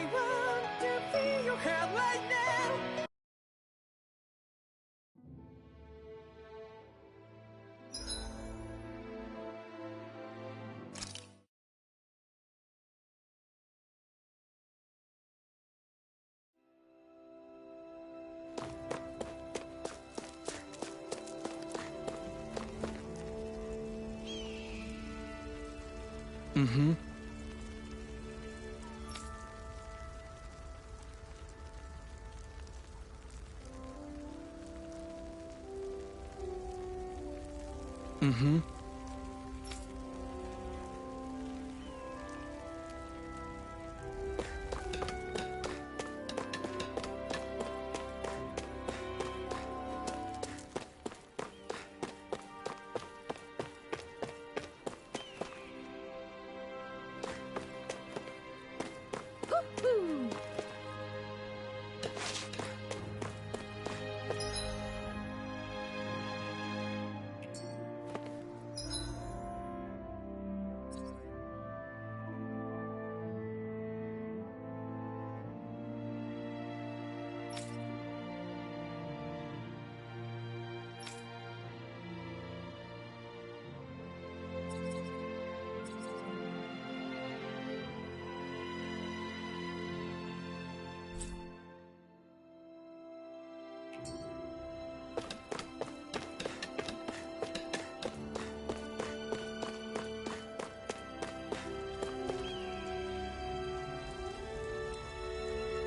I want to feel your hand right now. Mm-hmm. Mm-hmm. Woo-hoo!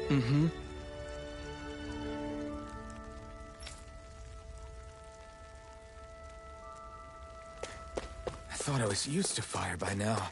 Mm-hmm. I thought I was used to fire by now.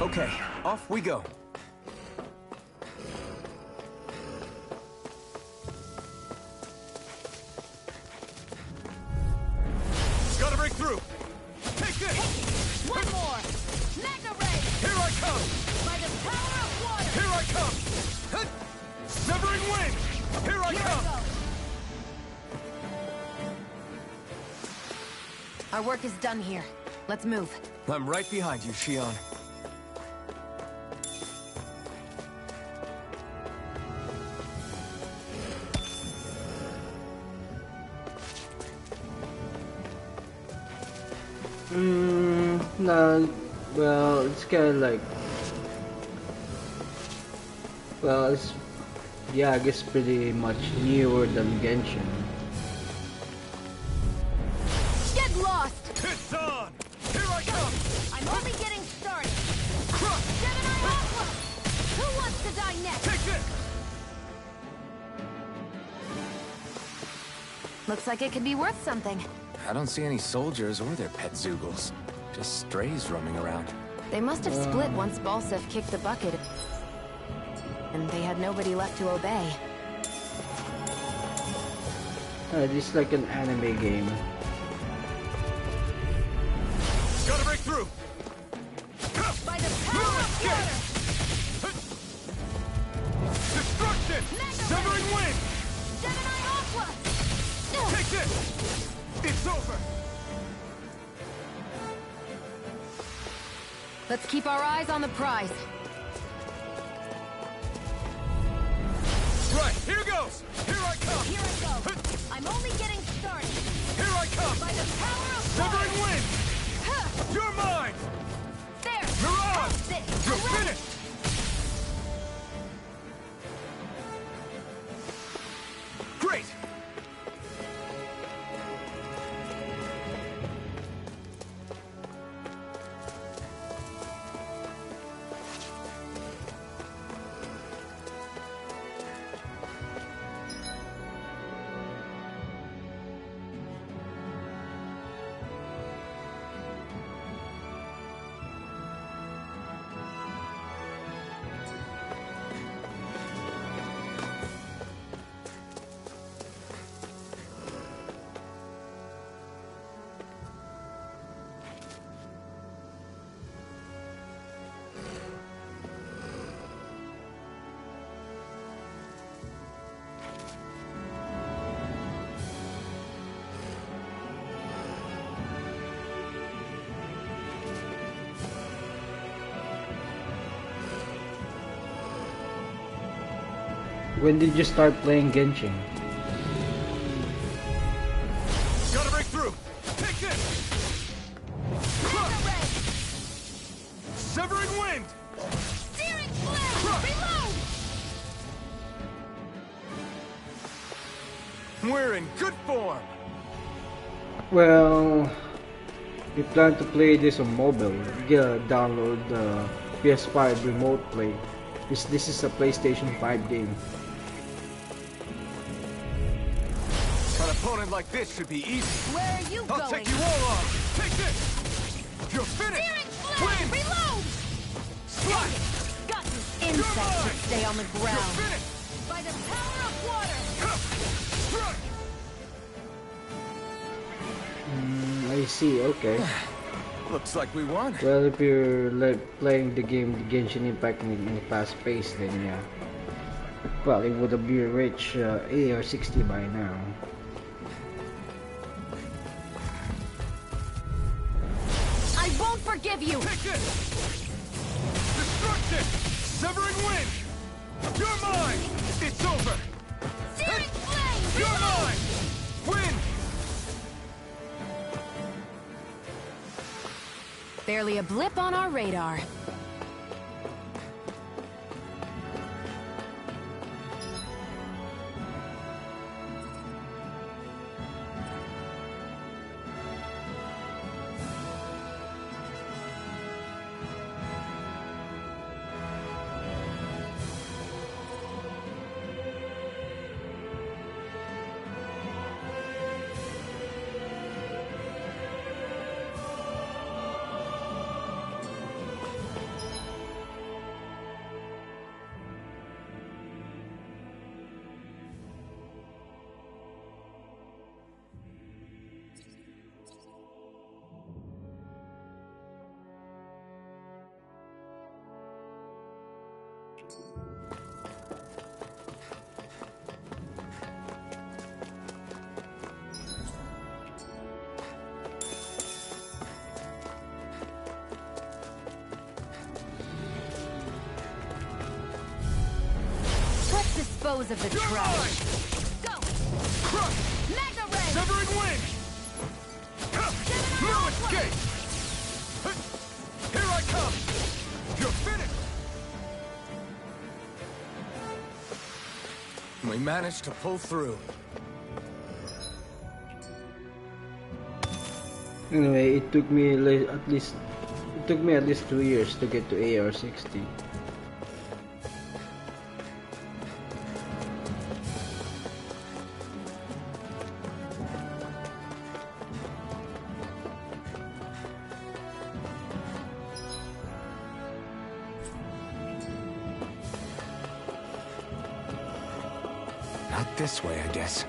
Okay, off we go. Gotta break through. Take this. One more! Mega Ray! Here I come. By the power of water! Here I come. Hut. Severing wing. Here I Here come. I go! Our work is done here. Let's move. I'm right behind you, Shion. No, well, it's kind of like, well, it's, yeah, I guess pretty much newer than Genshin. Get lost! It's on. Here I come. I'm only getting started. Crush. Gemini Aqua! Who wants to die next? Take this. Looks like it could be worth something. I don't see any soldiers or their pet Zeugles. Just strays roaming around. They must have split once Balsef kicked the bucket. And they had nobody left to obey. This is like an anime game. Gotta break through. By the power of water! Destruction. Mega Severing wing. Gemini Aqua! Take this. It's over. Let's keep our eyes on the prize. Right, here goes. Here I come. Here I go. I'm only getting started. Here I come. By the power of Severing water! wing. Huh. You're mine. There! Mirage. That's it! You're I'm ready. finished. Great. When did you start playing Genshin? Gotta break through. Take this. Severing wind. Searing flame! Reload! We're in good form. Well, we plan to play this on mobile. Download the PS5 Remote Play. This is a PlayStation 5 game. An opponent like this should be easy. Where are you I'll going? take you all on. Take this. You're finished. Searing flame! Win. Reload! Slash. Got you! Insects should stay on the You're ground. finished. By the power of water! Strike. I see, okay. Looks like we won. Well, if you're playing the game the Genshin Impact in a fast pace, then yeah. Well, it would have been reached AR60 by now. I won't forgive you! Take this. Destruction. Severing wind. You're mine. It's over. Searing flame! You're mine. Win. Barely a blip on our radar. Let's dispose of the You're trash. mine. Go! Crush. Mega ray! Severing wind. No escape. Here I come. You're finished. We managed to pull through. Anyway, it took me at least 2 years to get to AR60. Not this way, I guess.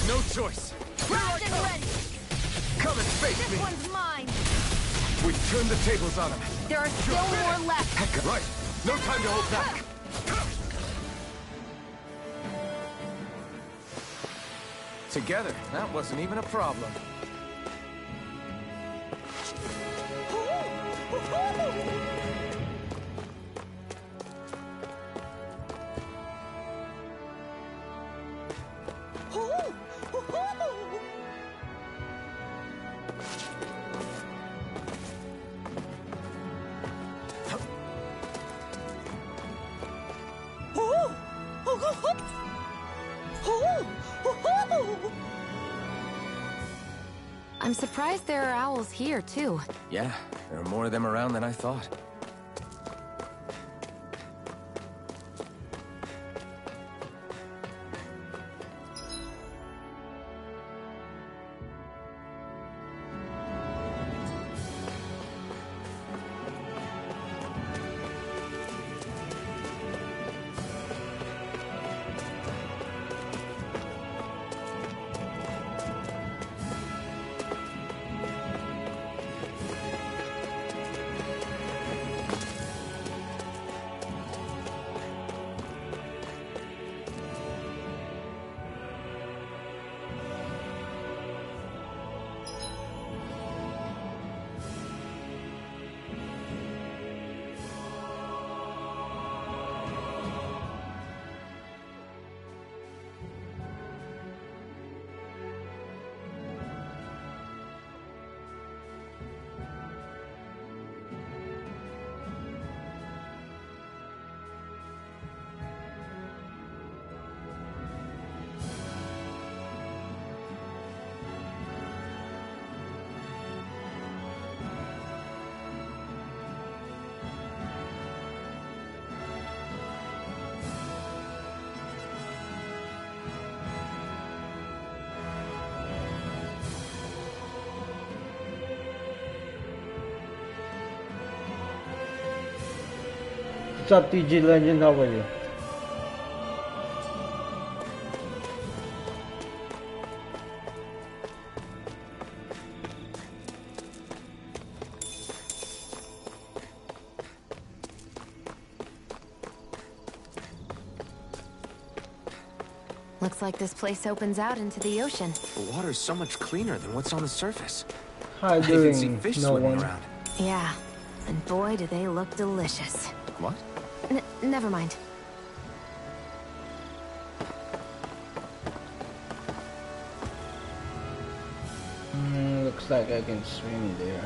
No choice. Here I Round and come. ready! Come and face This me. one's mine! We've turned the tables on him. There are still more left! Heck, right. No time to hold back. Together, that wasn't even a problem. I'm surprised there are owls here, too. Yeah, there are more of them around than I thought. What's up, TG Legend? How are you? Looks like this place opens out into the ocean. The water's so much cleaner than what's on the surface. How I you even see doing? fish No swimming one. around. Yeah, and boy, do they look delicious. What? Never mind. Looks like I can swim there.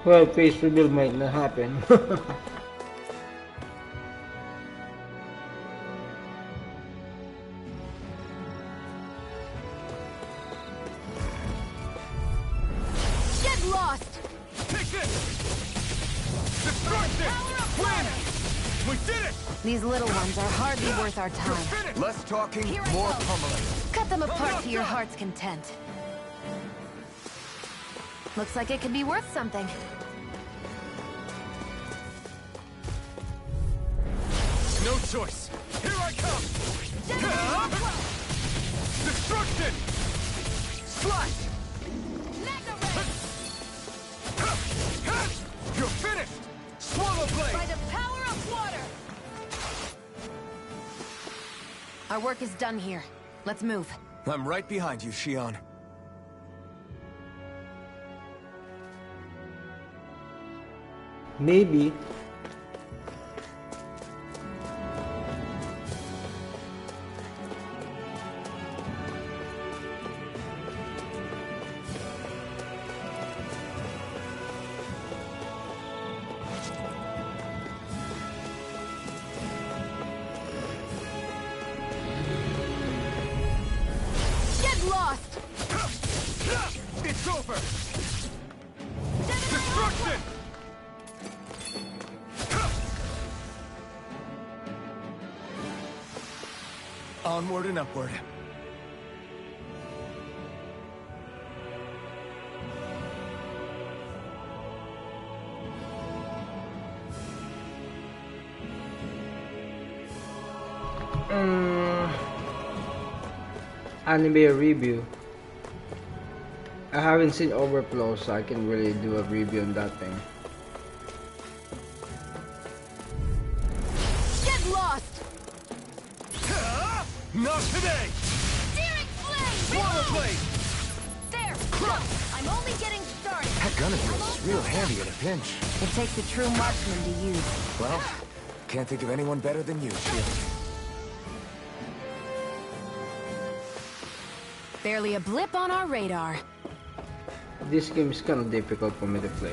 Well, face reveal might not happen. Get lost! Take this! Destruction! Win! We did it! These little ones are hardly worth our You're time. finished! Less talking, Here I more go. pummeling. Cut them apart not to your done. heart's content. Looks like it could be worth something. No choice. Here I come! Destruction! Slash! Mega Ray! You're finished! Swallow blade! By the power of water! Our work is done here. Let's move. I'm right behind you, Shion. Maybe. Get lost! It's over! Destruction! Onward and upward. Anime review. I haven't seen Overflow, so I can really do a review on that thing. Get lost! Not today! Searing flame! Swallow blade! There! Go! I'm only getting started! That gun of yours is real handy in a pinch. It takes a true marksman to use. Well, can't think of anyone better than you, Shion. Barely a blip on our radar. This game is kind of difficult for me to play.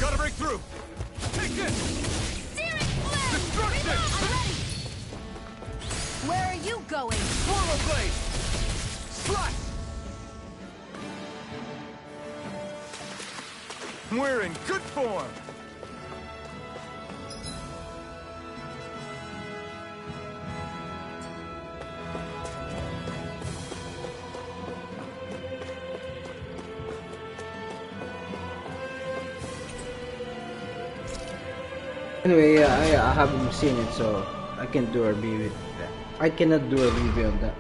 Gotta break through! Take this! Searing flame! Destruction! I'm ready! Where are you going? Swallow blade! Slash! We're in good form! Anyway, yeah, I haven't seen it, so I can do a review. I cannot do a review on that.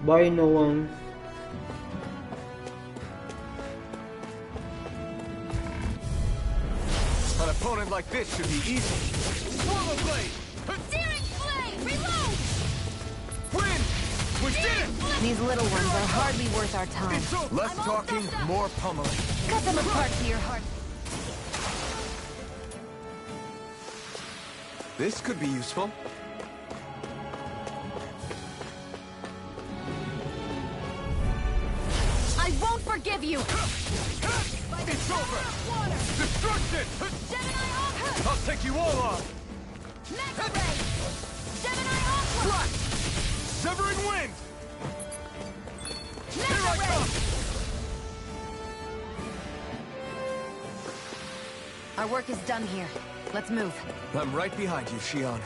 Bye, Noang. An opponent like this should be easy. Swallow Blade! Searing Flame! Reload! Win! We did it! These little ones are hardly worth our time. It's over. Less I'm all talking, stuffed up. more pummeling. Cut them apart to your heart. This could be useful. I won't forgive you! It's over! Water! Destruction! Gemini Aqua! I'll take you all on! Mega Ray! Gemini Aqua! Flash! Severing Wind! Here I Mega Ray! come! Our work is done here. Let's move. I'm right behind you, Xion.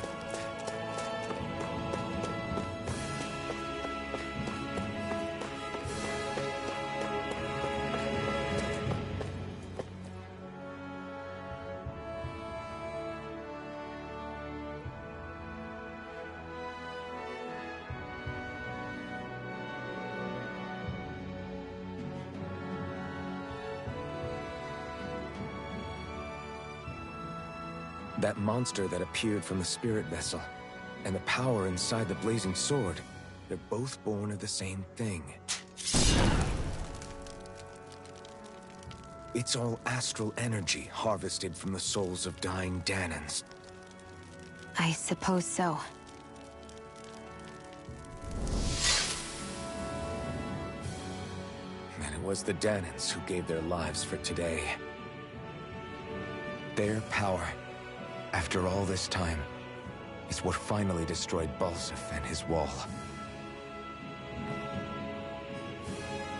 That monster that appeared from the spirit vessel, and the power inside the blazing sword, they're both born of the same thing. It's all astral energy harvested from the souls of dying Dahnans. I suppose so. And it was the Dahnans who gave their lives for today. Their power, after all this time, is what finally destroyed Balseph and his wall.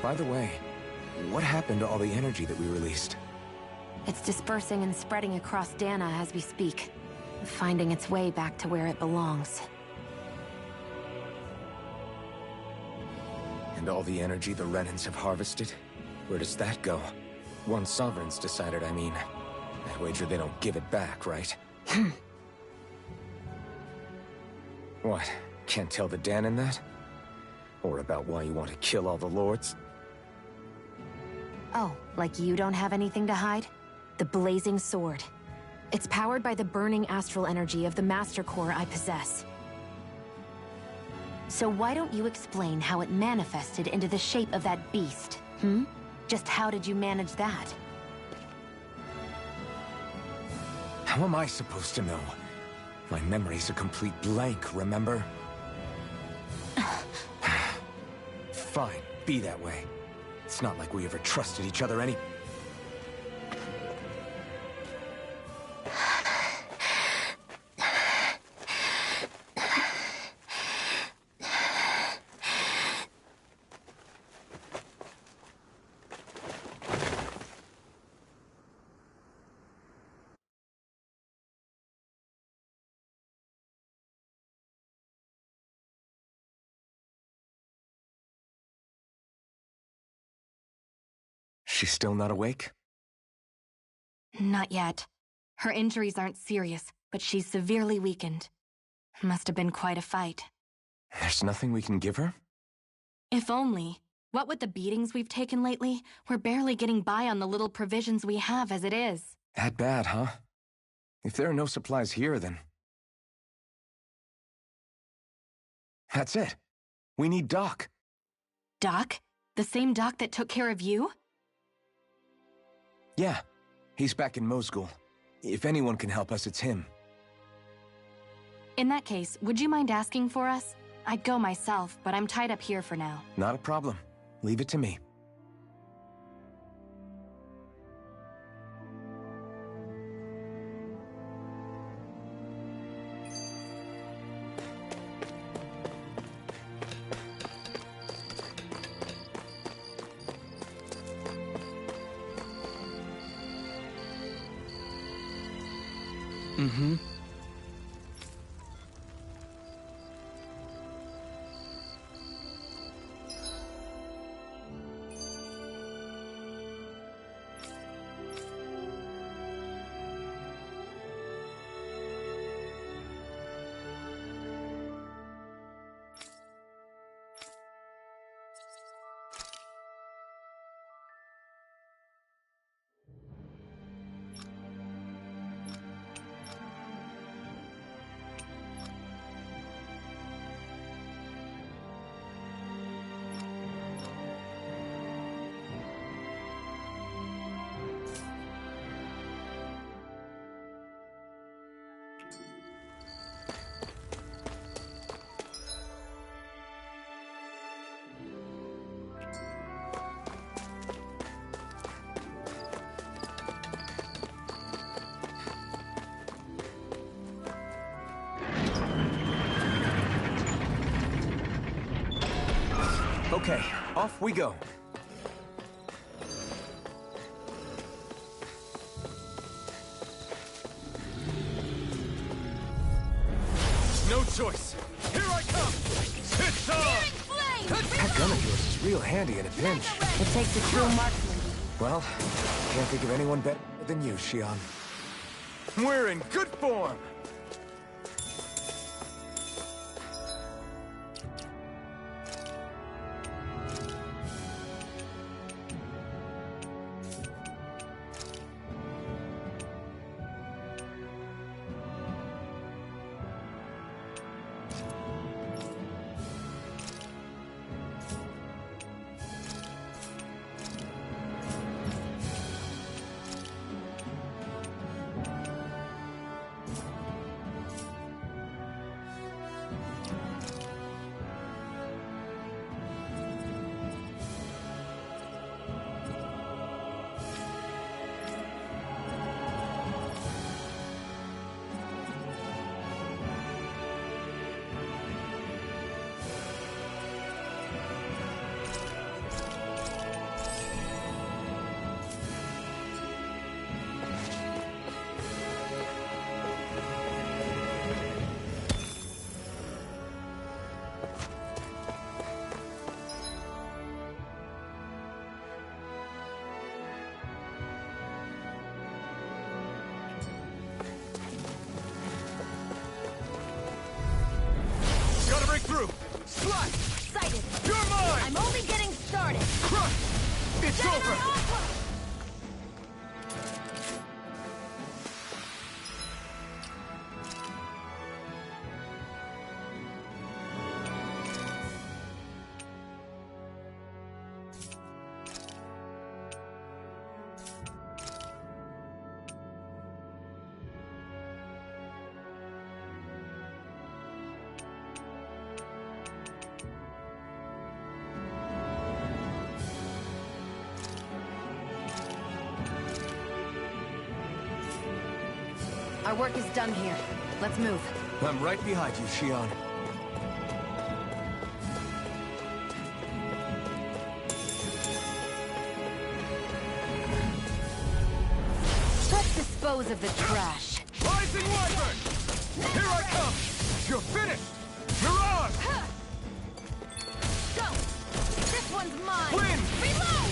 By the way, what happened to all the energy that we released? It's dispersing and spreading across Dana as we speak, finding its way back to where it belongs. And all the energy the Renans have harvested? Where does that go? Once Sovereign's decided, I mean. I'd wager they don't give it back, right? What? Can't tell the Dahnan that? Or about why you want to kill all the lords? Oh, like you don't have anything to hide? The Blazing Sword. It's powered by the burning astral energy of the Master Core I possess. So why don't you explain how it manifested into the shape of that beast, hmm? Just how did you manage that? How am I supposed to know? My memory's a complete blank, remember? Fine, be that way. It's not like we ever trusted each other any... She's still not awake? Not yet. Her injuries aren't serious, but she's severely weakened. Must have been quite a fight. There's nothing we can give her? If only. What with the beatings we've taken lately, we're barely getting by on the little provisions we have as it is. That bad, huh? If there are no supplies here, then... That's it. We need Doc. Doc? The same Doc that took care of you? Yeah, he's back in Mosgul. If anyone can help us, it's him. In that case, would you mind asking for us? I'd go myself, but I'm tied up here for now. Not a problem. Leave it to me. Mm-hmm. Okay, off we go. No choice. Here I come. It's Searing flame! That gun of yours is real handy in a pinch. It takes a true marksman. Well, can't think of anyone better than you, Xion. We're in good form. Gotta break through. Slice. Sighted. You're mine. I'm only getting started. Crush. It's Gemini over. Aqua! Our work is done here. Let's move. I'm right behind you, Xion. Let's dispose of the trash. Rising Wyvern. Here I come. You're finished. Mirage. Go! This one's mine! Win. Reload!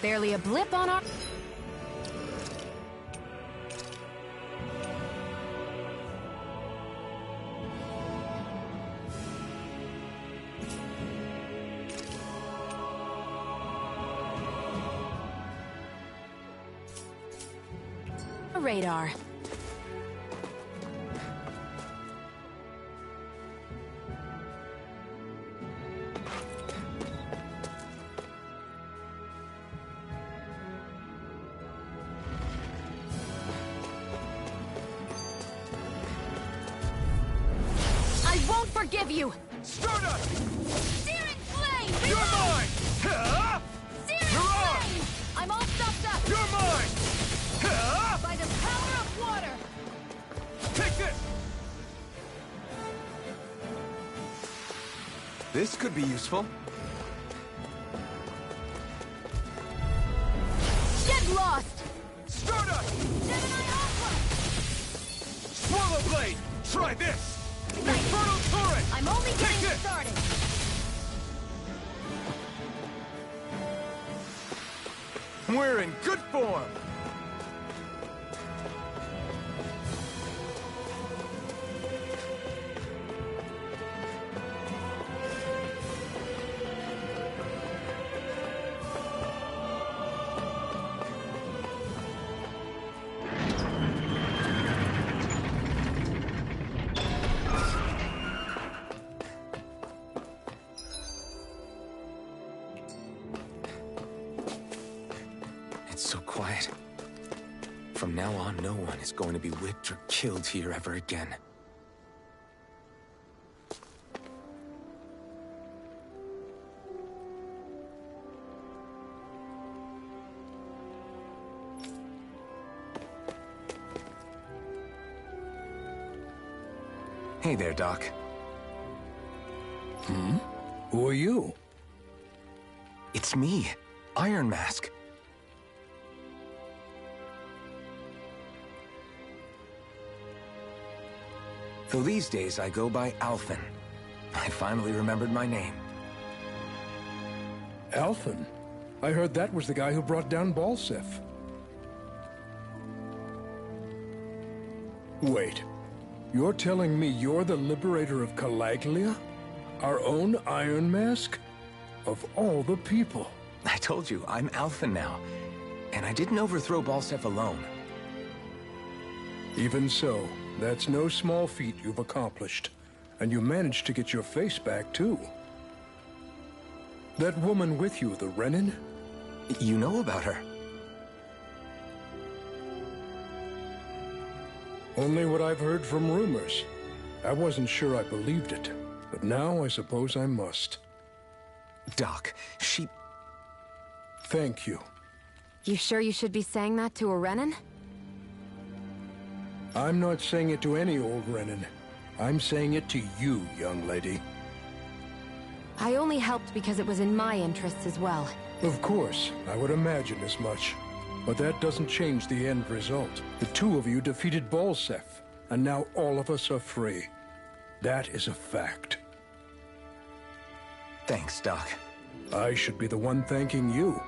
Barely a blip on our... radar. I won't forgive you! Stardust. Searing flame! You're Reload! mine. Huh? Searing Mirage! flame! I'm all stuffed up! You're mine. Huh? By the power of water! Take this. This could be useful. Get lost! Stardust. Gemini Aqua! Swallow Blade. Try this. Infernal Torrent. I'm only getting this! started! We're in good form. It's so quiet. From now on, no one is going to be whipped or killed here ever again. Hey there, Doc. Who are you? It's me, Iron Mask. Though these days I go by Alphen. I finally remembered my name. Alphen? I heard that was the guy who brought down Balseph. Wait. You're telling me you're the liberator of Calaglia? Our own Iron Mask? Of all the people. I told you, I'm Alphen now. And I didn't overthrow Balseph alone. Even so, that's no small feat you've accomplished. And you managed to get your face back, too. That woman with you, the Renin? You know about her? Only what I've heard from rumors. I wasn't sure I believed it, but now I suppose I must. Doc, she... Thank you. You sure you should be saying that to a Renin? I'm not saying it to any old Renin. I'm saying it to you, young lady. I only helped because it was in my interests as well. Of course, I would imagine as much. But that doesn't change the end result. The two of you defeated Balseph, and now all of us are free. That is a fact. Thanks, Doc. I should be the one thanking you.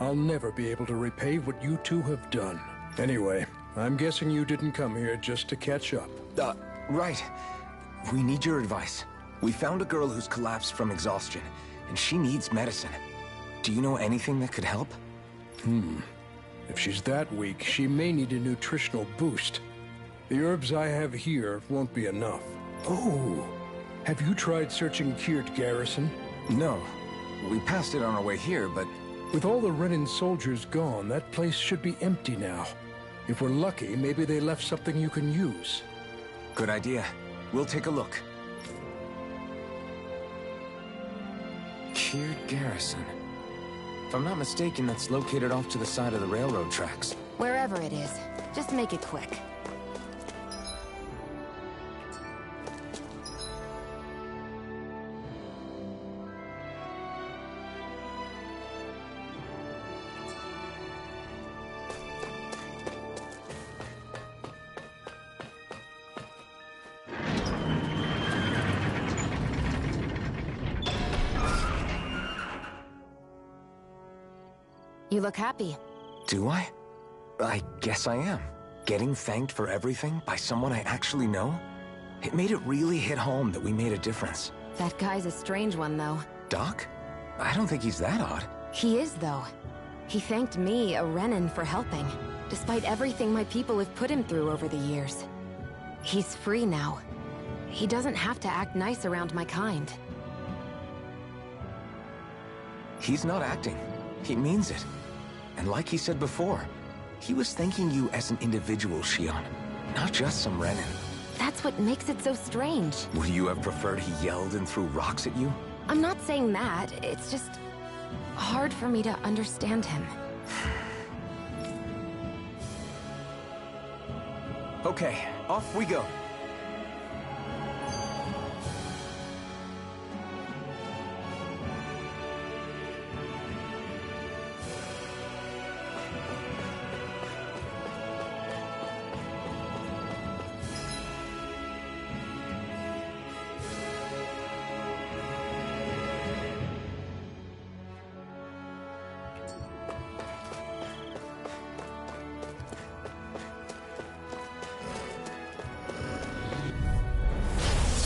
I'll never be able to repay what you two have done. Anyway, I'm guessing you didn't come here just to catch up. Right. We need your advice. We found a girl who's collapsed from exhaustion, and she needs medicine. Do you know anything that could help? If she's that weak, she may need a nutritional boost. The herbs I have here won't be enough. Oh, have you tried searching Kirt Garrison? No. We passed it on our way here, but... With all the Renin soldiers gone, that place should be empty now. If we're lucky, maybe they left something you can use. Good idea. We'll take a look. Kirt Garrison. If I'm not mistaken, that's located off to the side of the railroad tracks. Wherever it is, just make it quick. You look happy. Do I? I guess I am. Getting thanked for everything by someone I actually know? It made it really hit home that we made a difference. That guy's a strange one, though. Doc? I don't think he's that odd. He is, though. He thanked me, a Renin, for helping, despite everything my people have put him through over the years. He's free now. He doesn't have to act nice around my kind. He's not acting. He means it. And like he said before, he was thanking you as an individual, Shionne, not just some Renin. That's what makes it so strange. Would you have preferred he yelled and threw rocks at you? I'm not saying that, it's just hard for me to understand him. Okay, off we go.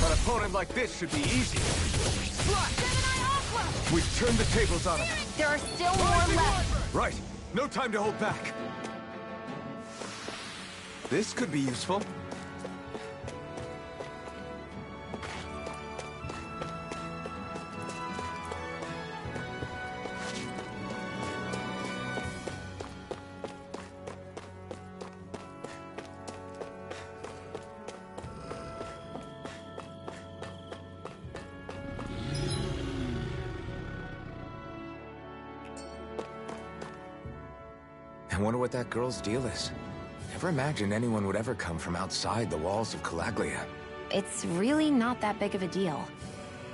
An opponent like this should be easy. We've turned the tables on him. There are still more left. Right. No time to hold back. This could be useful. I wonder what that girl's deal is. Never imagined anyone would ever come from outside the walls of Calaglia. it's really not that big of a deal.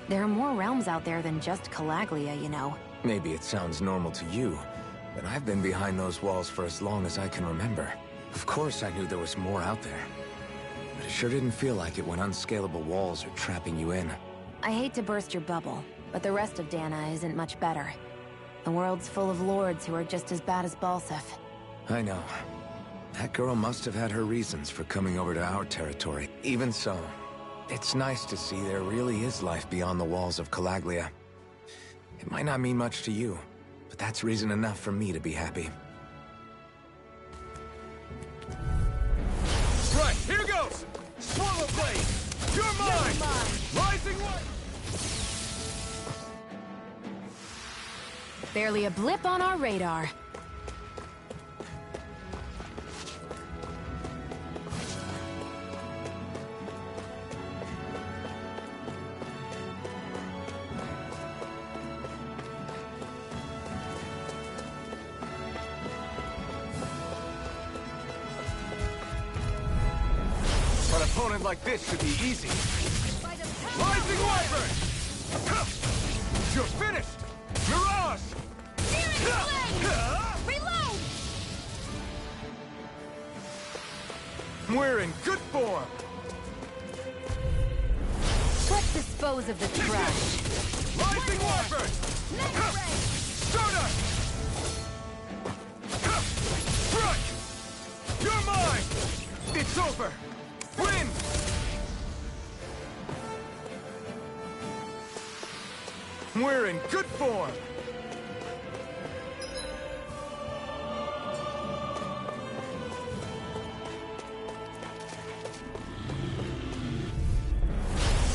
There are more realms out there than just Calaglia, you know. Maybe it sounds normal to you, but I've been behind those walls for as long as I can remember. Of course I knew there was more out there, but it sure didn't feel like it when unscalable walls are trapping you in. I hate to burst your bubble, but the rest of Dana isn't much better. The world's full of lords who are just as bad as Balseph. I know. That girl must have had her reasons for coming over to our territory. Even so, it's nice to see there really is life beyond the walls of Calaglia. It might not mean much to you, but that's reason enough for me to be happy. Right, here goes! Swallow Blade! You're mine! Rising Light! Barely a blip on our radar. An opponent like this should be easy. Rising Wyvern! You're finished! Mirage! Reload! We're in good form! Let's dispose of the trash. Rising Wyvern! Stardust! Strike! You're mine! It's over! Win! We're in good form!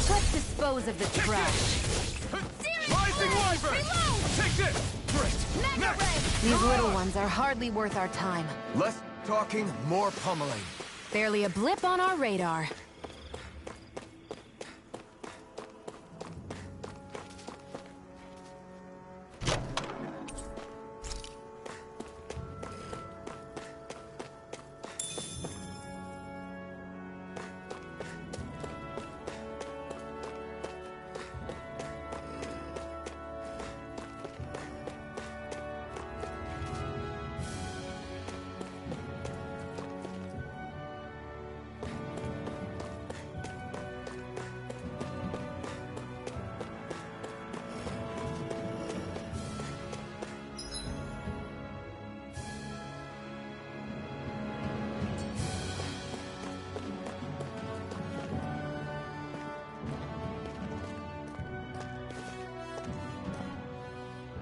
Let's dispose of the trash. Rising Wyvern! Take this! Great! Next! These little ones are hardly worth our time. Less talking, more pummeling. Barely a blip on our radar.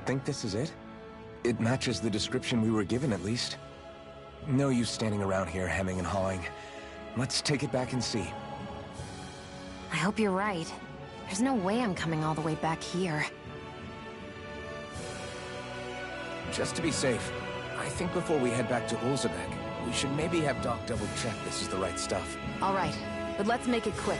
Think this is it? It matches the description we were given, at least. No use standing around here hemming and hawing. Let's take it back and see. I hope you're right. There's no way I'm coming all the way back here. Just to be safe, I think before we head back to Ulzebek, we should maybe have Doc double-check this is the right stuff. All right, but let's make it quick.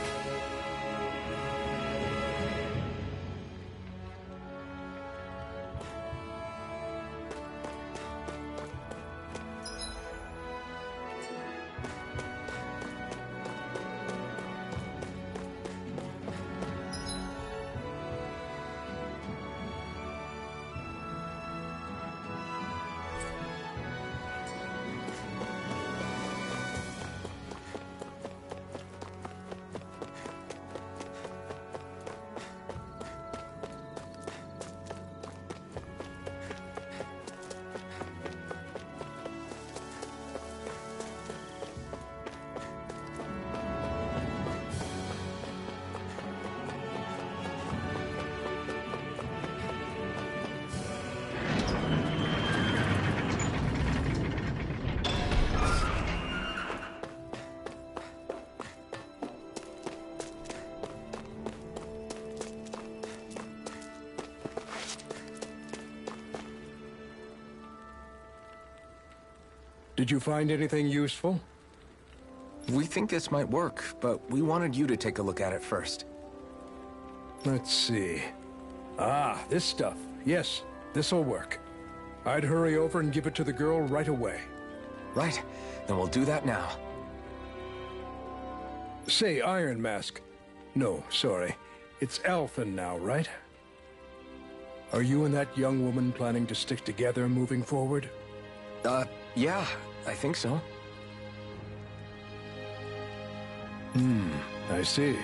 Did you find anything useful? We think this might work, but we wanted you to take a look at it first. Let's see. Ah, this stuff. Yes, this'll work. I'd hurry over and give it to the girl right away. Right, then we'll do that now. Say, Iron Mask, No, sorry. It's Alphen now, right? Are you and that young woman planning to stick together moving forward? Yeah, I think so. I see.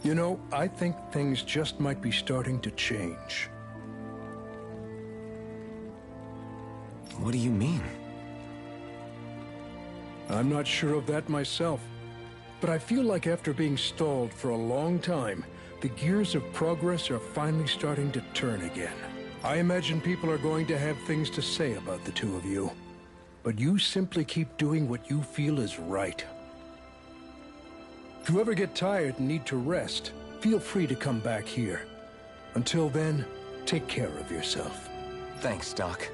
You know, I think things just might be starting to change. What do you mean? I'm not sure of that myself, but I feel like after being stalled for a long time, the gears of progress are finally starting to turn again. I imagine people are going to have things to say about the two of you, but you simply keep doing what you feel is right. If you ever get tired and need to rest, feel free to come back here. Until then, take care of yourself. Thanks, Doc.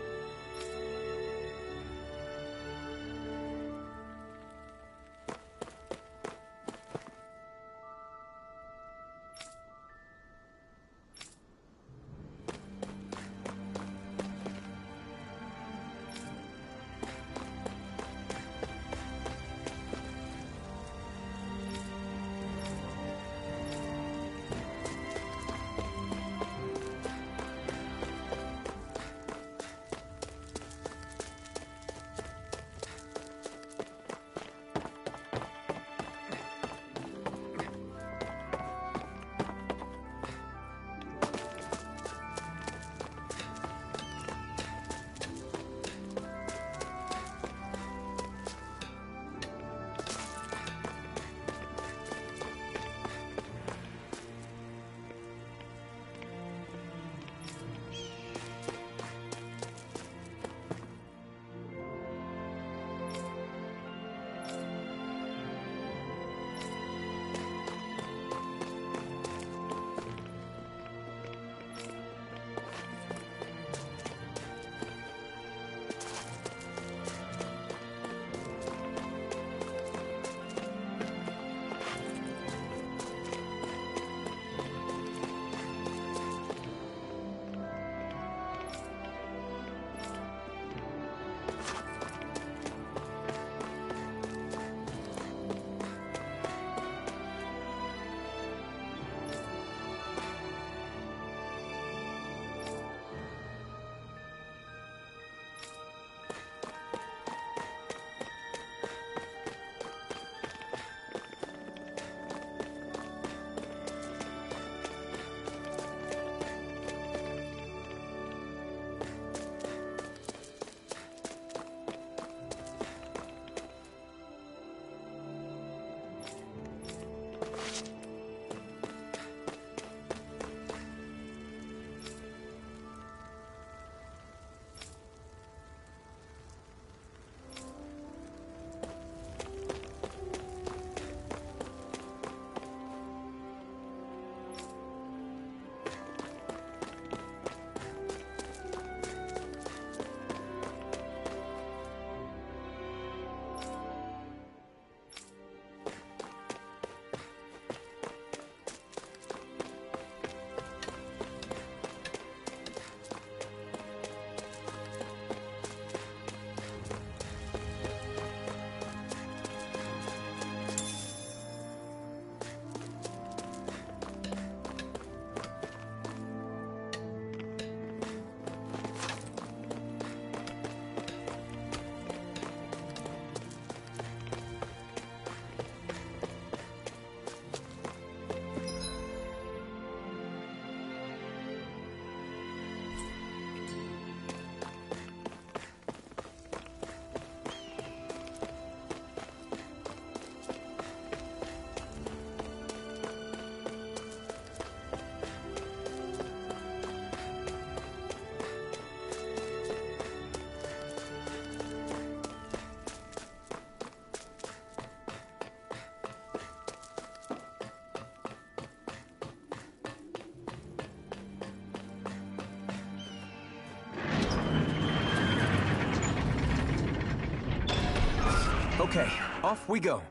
Okay, off we go.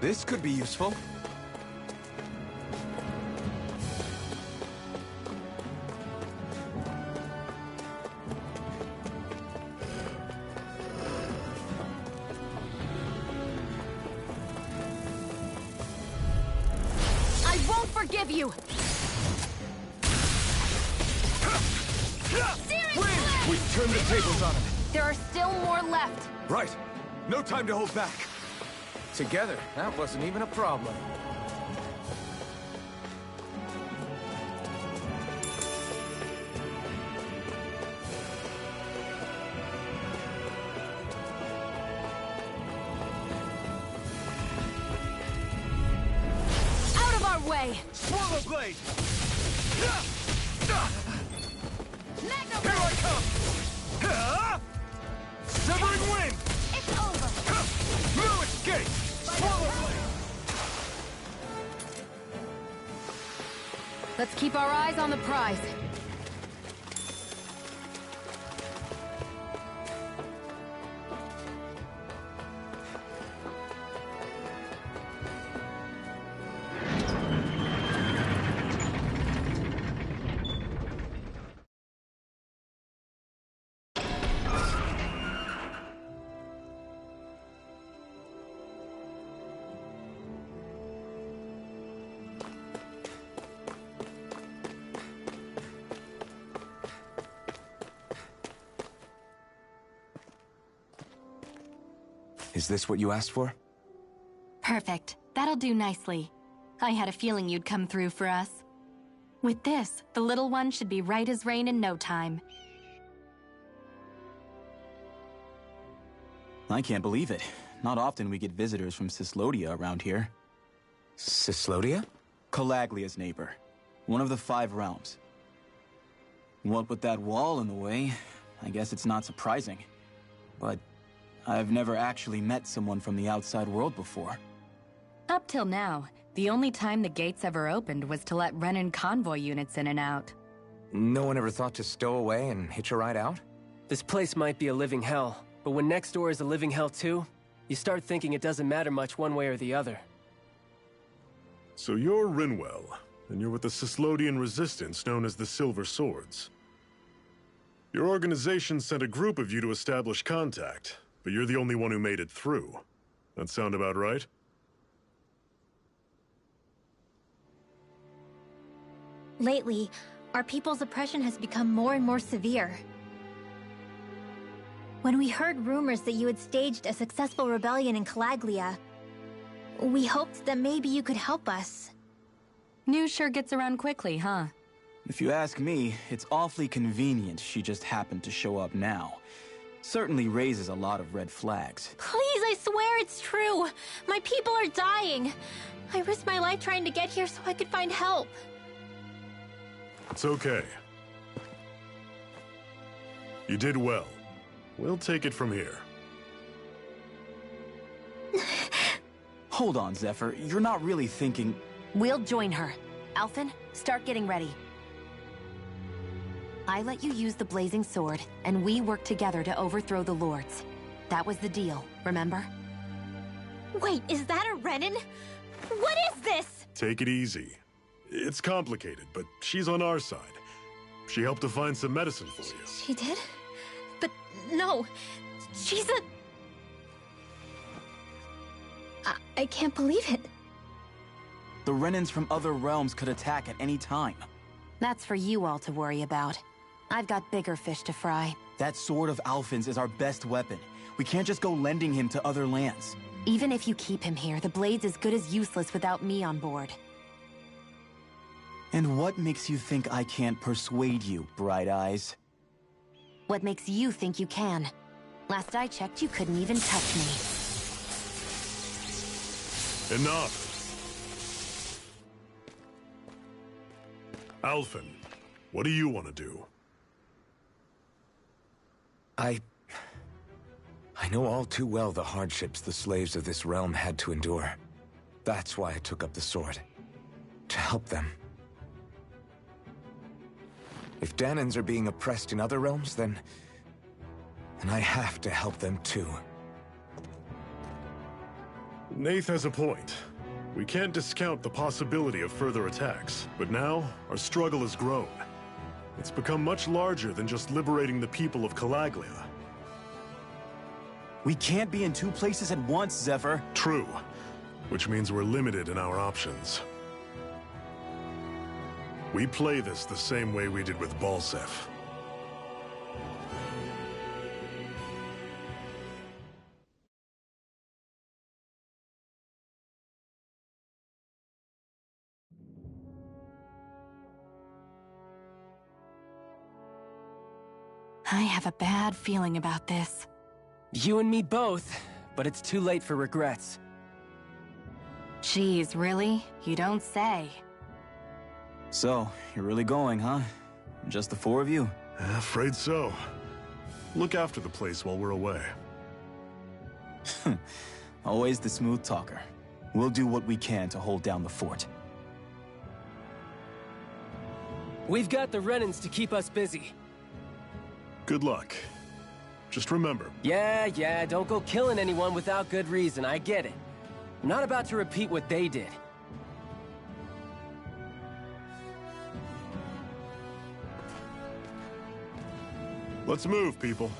This could be useful. I won't forgive you! We turned the tables on him. There are still more left. Right. No time to hold back. Together, that wasn't even a problem. Out of our way! Swallow blade! Magna Here I come! Severing wind! It's over! No escape! Swallow blade! Let's keep our eyes on the prize. Is this what you asked for? Perfect. That'll do nicely. I had a feeling you'd come through for us. With this, the little one should be right as rain in no time. I can't believe it. Not often we get visitors from Cyslodia around here. Cyslodia? Calaglia's neighbor. One of the 5 realms. What with that wall in the way, I guess it's not surprising. But I've never actually met someone from the outside world before. Up till now, the only time the gates ever opened was to let Renan convoy units in and out. No one ever thought to stow away and hitch a ride out? This place might be a living hell, but when next door is a living hell too, you start thinking it doesn't matter much one way or the other. So you're Rinwell, and you're with the Cyslodian resistance known as the Silver Swords. Your organization sent a group of you to establish contact, but you're the only one who made it through. That sound about right? Lately, our people's oppression has become more and more severe. When we heard rumors that you had staged a successful rebellion in Calaglia, we hoped that maybe you could help us. News sure gets around quickly, huh? If you ask me, it's awfully convenient she just happened to show up now. Certainly raises a lot of red flags. Please, I swear it's true! My people are dying! I risked my life trying to get here so I could find help. It's okay. You did well. We'll take it from here. Hold on, Zephyr. You're not really thinking... We'll join her. Alphen, start getting ready. I let you use the blazing sword, and we worked together to overthrow the lords. That was the deal, remember? Wait, is that a Renan? What is this? Take it easy. It's complicated, but she's on our side. She helped to find some medicine for you. She did? But no, she's a... I can't believe it. The Renans from other realms could attack at any time. That's for you all to worry about. I've got bigger fish to fry. That sword of Alphen's is our best weapon. We can't just go lending him to other lands. Even if you keep him here, the blade's as good as useless without me on board. And what makes you think I can't persuade you, Bright Eyes? What makes you think you can? Last I checked, you couldn't even touch me. Enough! Alphen, what do you want to do? I know all too well the hardships the slaves of this realm had to endure. That's why I took up the sword. To help them. If Dahnans are being oppressed in other realms, then I have to help them too. Nath has a point. We can't discount the possibility of further attacks, but now our struggle has grown. It's become much larger than just liberating the people of Calaglia. We can't be in two places at once, Zephyr. True, which means we're limited in our options. We play this the same way we did with Balseph. I have a bad feeling about this. You and me both, but it's too late for regrets. Geez, really? You don't say. So, you're really going, huh? Just the four of you? Afraid so. Look after the place while we're away. Always the smooth talker. We'll do what we can to hold down the fort. We've got the Renans to keep us busy. Good luck. Just remember. Yeah, don't go killing anyone without good reason, I get it. I'm not about to repeat what they did. Let's move, people.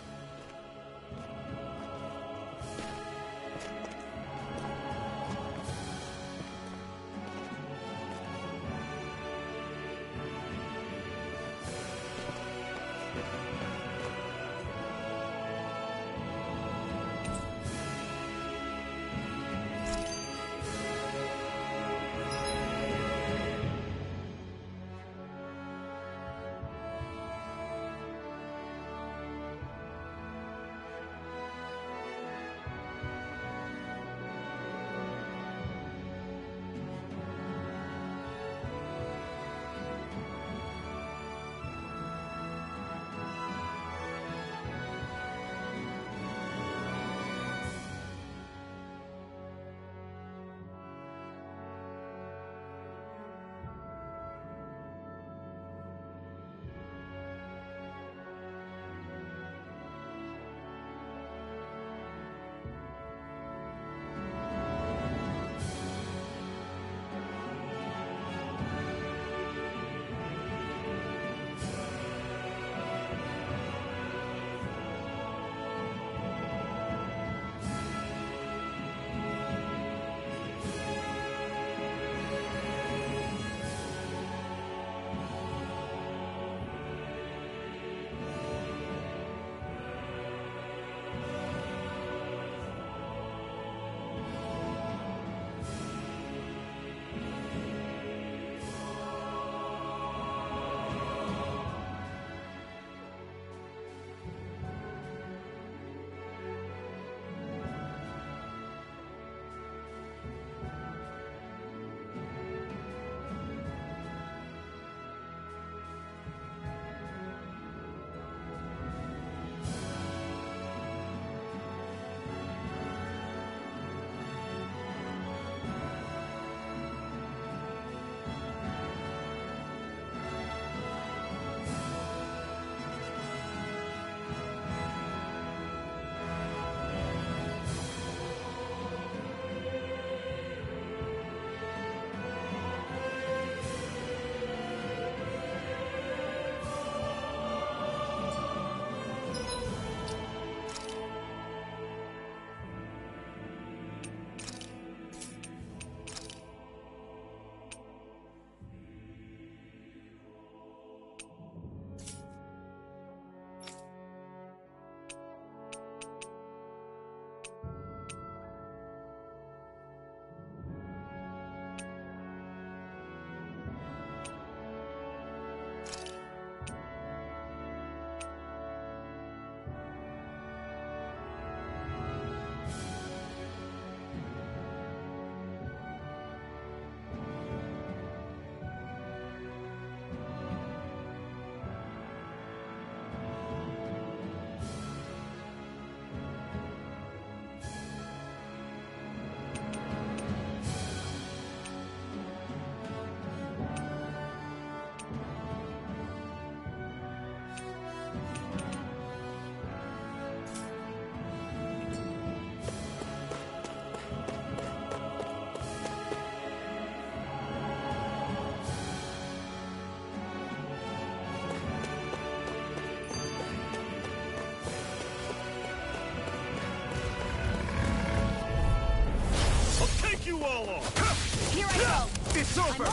It's over!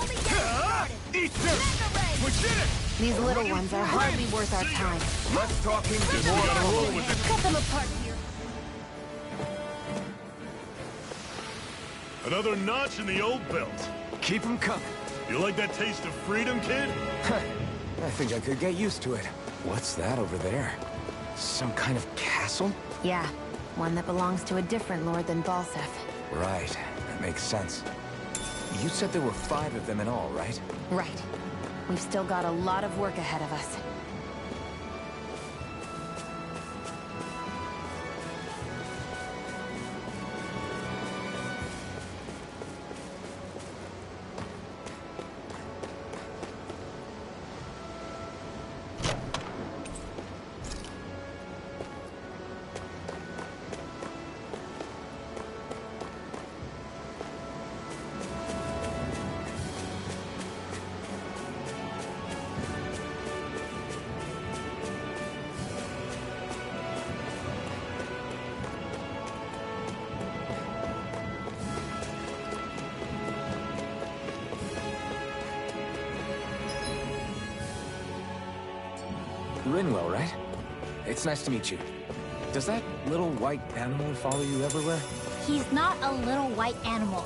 Eat this! We did it! These little ones are hardly worth our time. Less talking, more roll with it. Cut them apart here. Another notch in the old belt. Keep them coming. You like that taste of freedom, kid? I think I could get used to it. What's that over there? Some kind of castle? Yeah, one that belongs to a different lord than Balseph. Right, that makes sense. You said there were 5 of them in all, right? Right. We've still got a lot of work ahead of us. Rinwell, right? It's nice to meet you. Does that little white animal follow you everywhere? He's not a little white animal.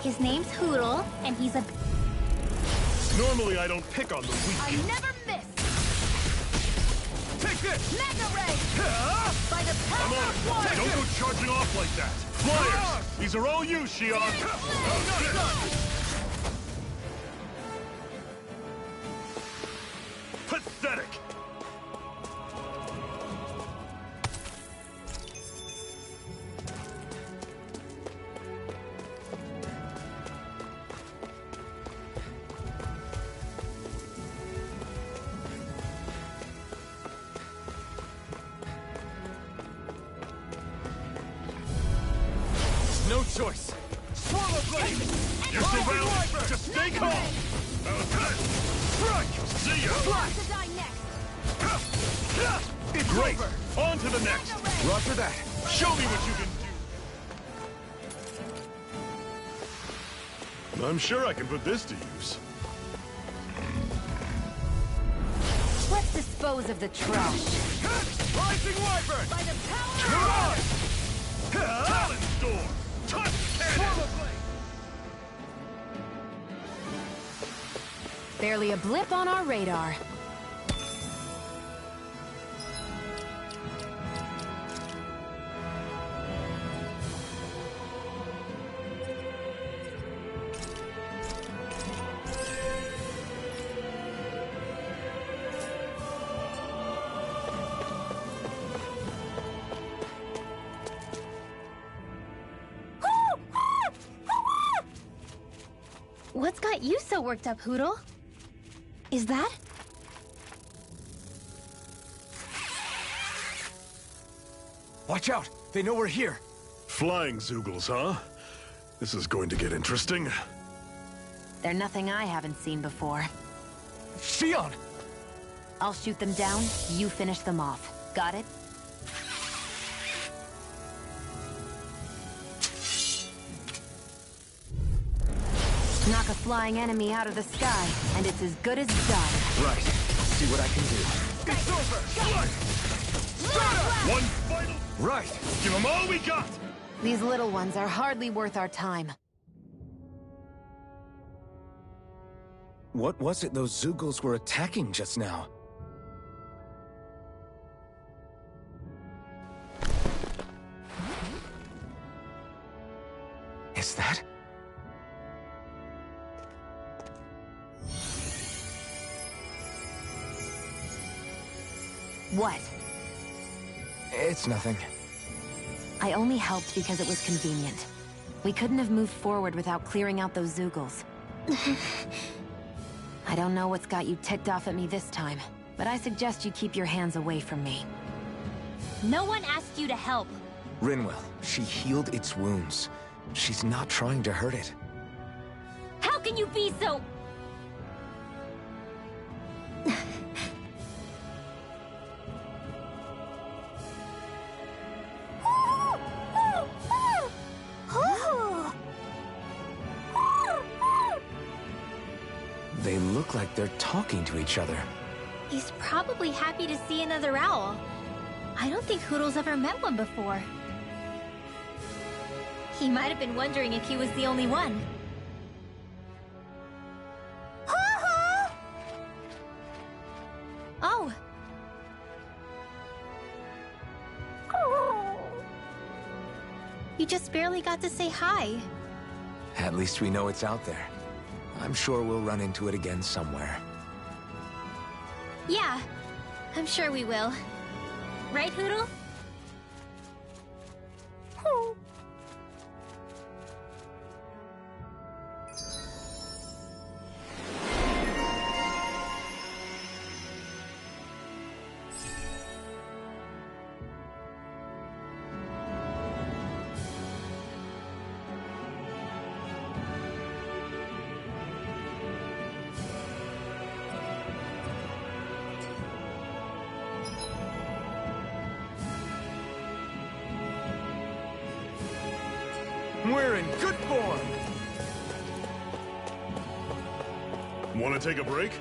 His name's Hootle, and he's a... Normally I don't pick on the weak. I never miss! Take this! Mega Ray! By the Come power on! of water! Don't go charging off like that! Flyers! These are all you, Shion! Pathetic! No choice. Swallow blade! You're surrounded! Just stay calm! Strike! See ya! To die next! It's Great! over! On to the next! Roger that. Show me what you can do! I'm sure I can put this to use. Let's dispose of the trash. Rising Wyvern! By the power Charge! Talon Storm! Touch cannon! Swallow blade! Barely a blip on our radar. What's got you so worked up, Hootle? Is that? Watch out! They know we're here! Flying Zoogles, huh? This is going to get interesting. They're nothing I haven't seen before. Shion! I'll shoot them down, you finish them off. Got it? Knock a flying enemy out of the sky, and it's as good as done. Right. See what I can do. It's over! One final... Right! Give them all we got! These little ones are hardly worth our time. What was it those Zoogles were attacking just now? Is that... What? It's nothing. I only helped because it was convenient. We couldn't have moved forward without clearing out those Zoogles. I don't know what's got you ticked off at me this time, but I suggest you keep your hands away from me. No one asked you to help. Rinwell, she healed its wounds. She's not trying to hurt it. How can you be so... they're talking to each other. He's probably happy to see another owl. I don't think Hootl's ever met one before. He might have been wondering if he was the only one. Oh. You just barely got to say hi. At least we know it's out there. I'm sure we'll run into it again somewhere. Yeah, I'm sure we will. Right, Hootl? We're in good form! Want to take a break?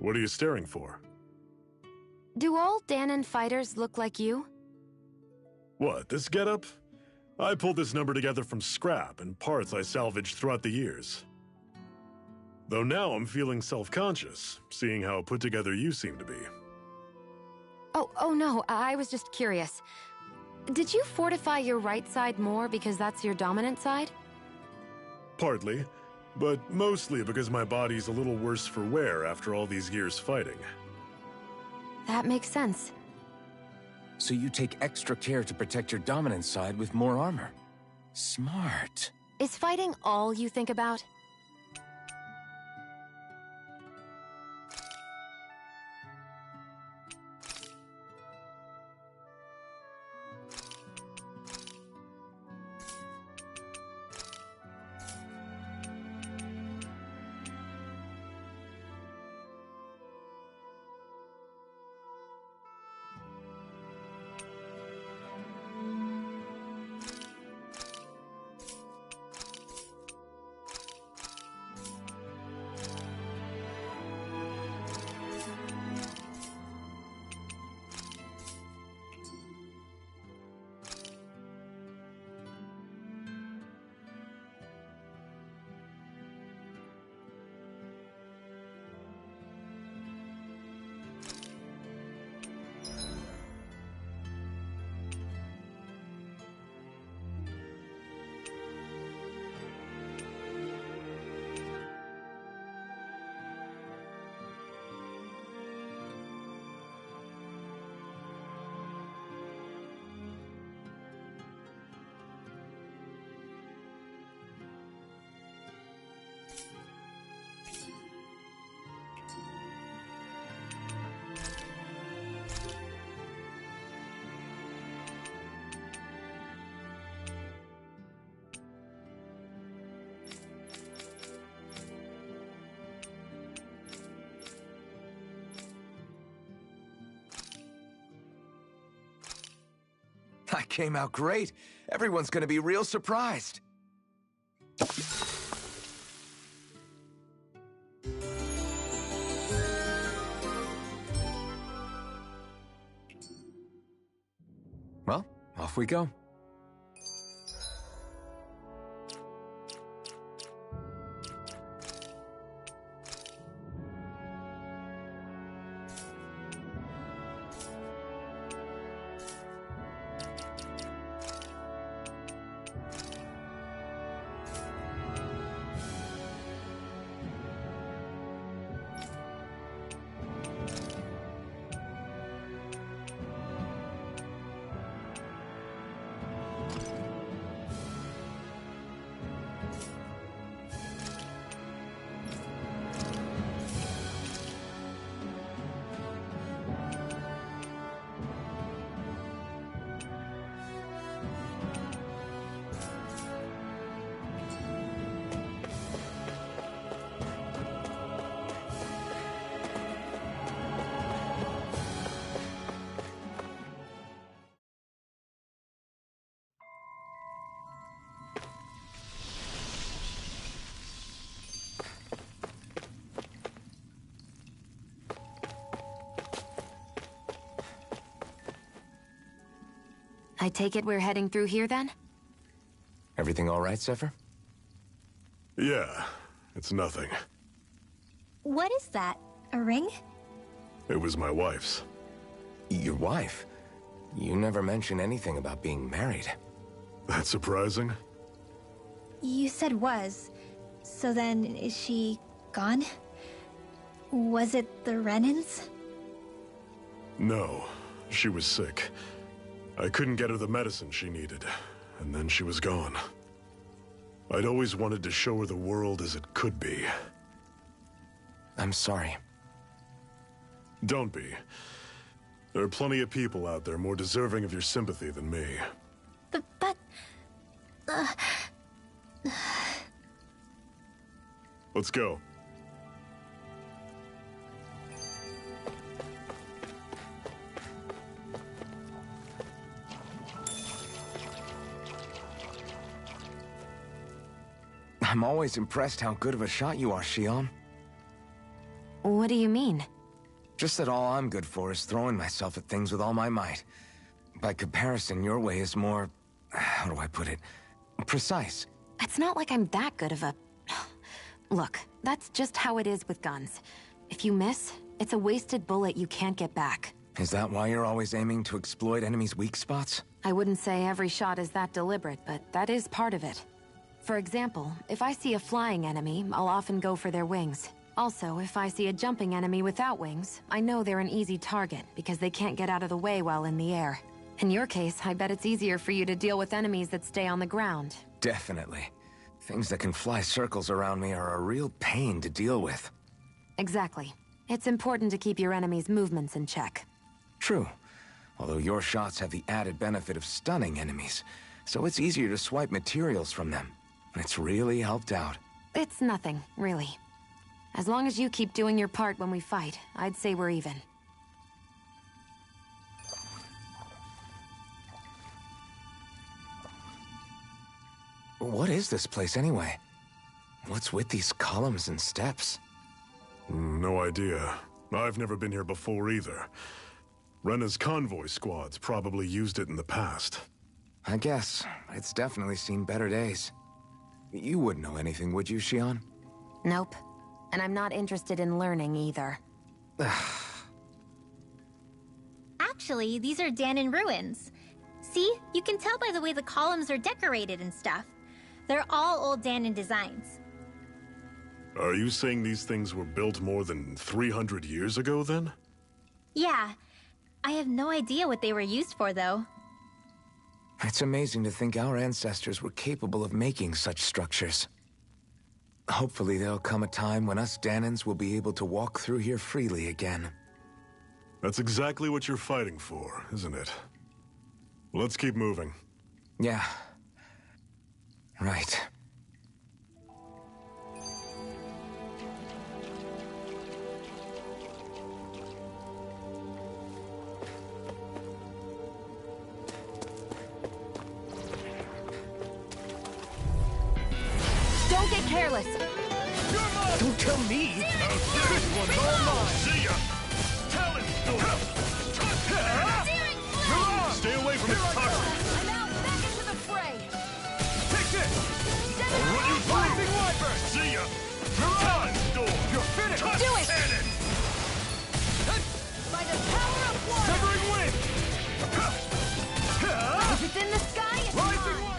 What are you staring for? Do all Dahnan fighters look like you? What, this getup? I pulled this number together from scrap and parts I salvaged throughout the years. Though now I'm feeling self-conscious, seeing how put together you seem to be. Oh no, I was just curious. Did you fortify your right side more because that's your dominant side? Partly, but mostly because my body's a little worse for wear after all these years fighting. That makes sense. So you take extra care to protect your dominant side with more armor. Smart. Is fighting all you think about? came out great. Everyone's gonna be real surprised. Well, off we go. I take it we're heading through here then? Everything all right, Zephyr? Yeah, it's nothing. What is that? A ring? It was my wife's. Your wife? You never mentioned anything about being married. That's surprising? You said was. So then, is she gone? Was it the Renans? No, she was sick. I couldn't get her the medicine she needed, and then she was gone. I'd always wanted to show her the world as it could be. I'm sorry. Don't be. There are plenty of people out there more deserving of your sympathy than me. But... Let's go. I'm always impressed how good of a shot you are, Xion. What do you mean? Just that all I'm good for is throwing myself at things with all my might. By comparison, your way is more... how do I put it? Precise. It's not like I'm that good of a... Look, that's just how it is with guns. If you miss, it's a wasted bullet you can't get back. Is that why you're always aiming to exploit enemies' weak spots? I wouldn't say every shot is that deliberate, but that is part of it. For example, if I see a flying enemy, I'll often go for their wings. Also, if I see a jumping enemy without wings, I know they're an easy target because they can't get out of the way while in the air. In your case, I bet it's easier for you to deal with enemies that stay on the ground. Definitely. Things that can fly circles around me are a real pain to deal with. Exactly. It's important to keep your enemy's movements in check. True. Although your shots have the added benefit of stunning enemies, so it's easier to swipe materials from them. It's really helped out. It's nothing, really. As long as you keep doing your part when we fight, I'd say we're even. What is this place anyway? What's with these columns and steps? No idea. I've never been here before either. Rena's convoy squads probably used it in the past. I guess. It's definitely seen better days. You wouldn't know anything, would you, Xion? Nope. And I'm not interested in learning either. Actually, these are Dahnan ruins. See? You can tell by the way the columns are decorated and stuff. They're all old Dahnan designs. Are you saying these things were built more than 300 years ago, then? Yeah. I have no idea what they were used for, though. It's amazing to think our ancestors were capable of making such structures. Hopefully there'll come a time when us Dahnans will be able to walk through here freely again. That's exactly what you're fighting for, isn't it? Let's keep moving. Yeah. Right. careless. Don't tell me! This one's all mine! See ya! Talent storm! Stay away from its toxins! I'm out, back into the fray! Take this! I'll run you through! Rising Wyvern! See ya! Talent storm! You're finished! Do it! Cannon! By the power of water! Severing wind! If it's in the sky, it's Rising mine! wind!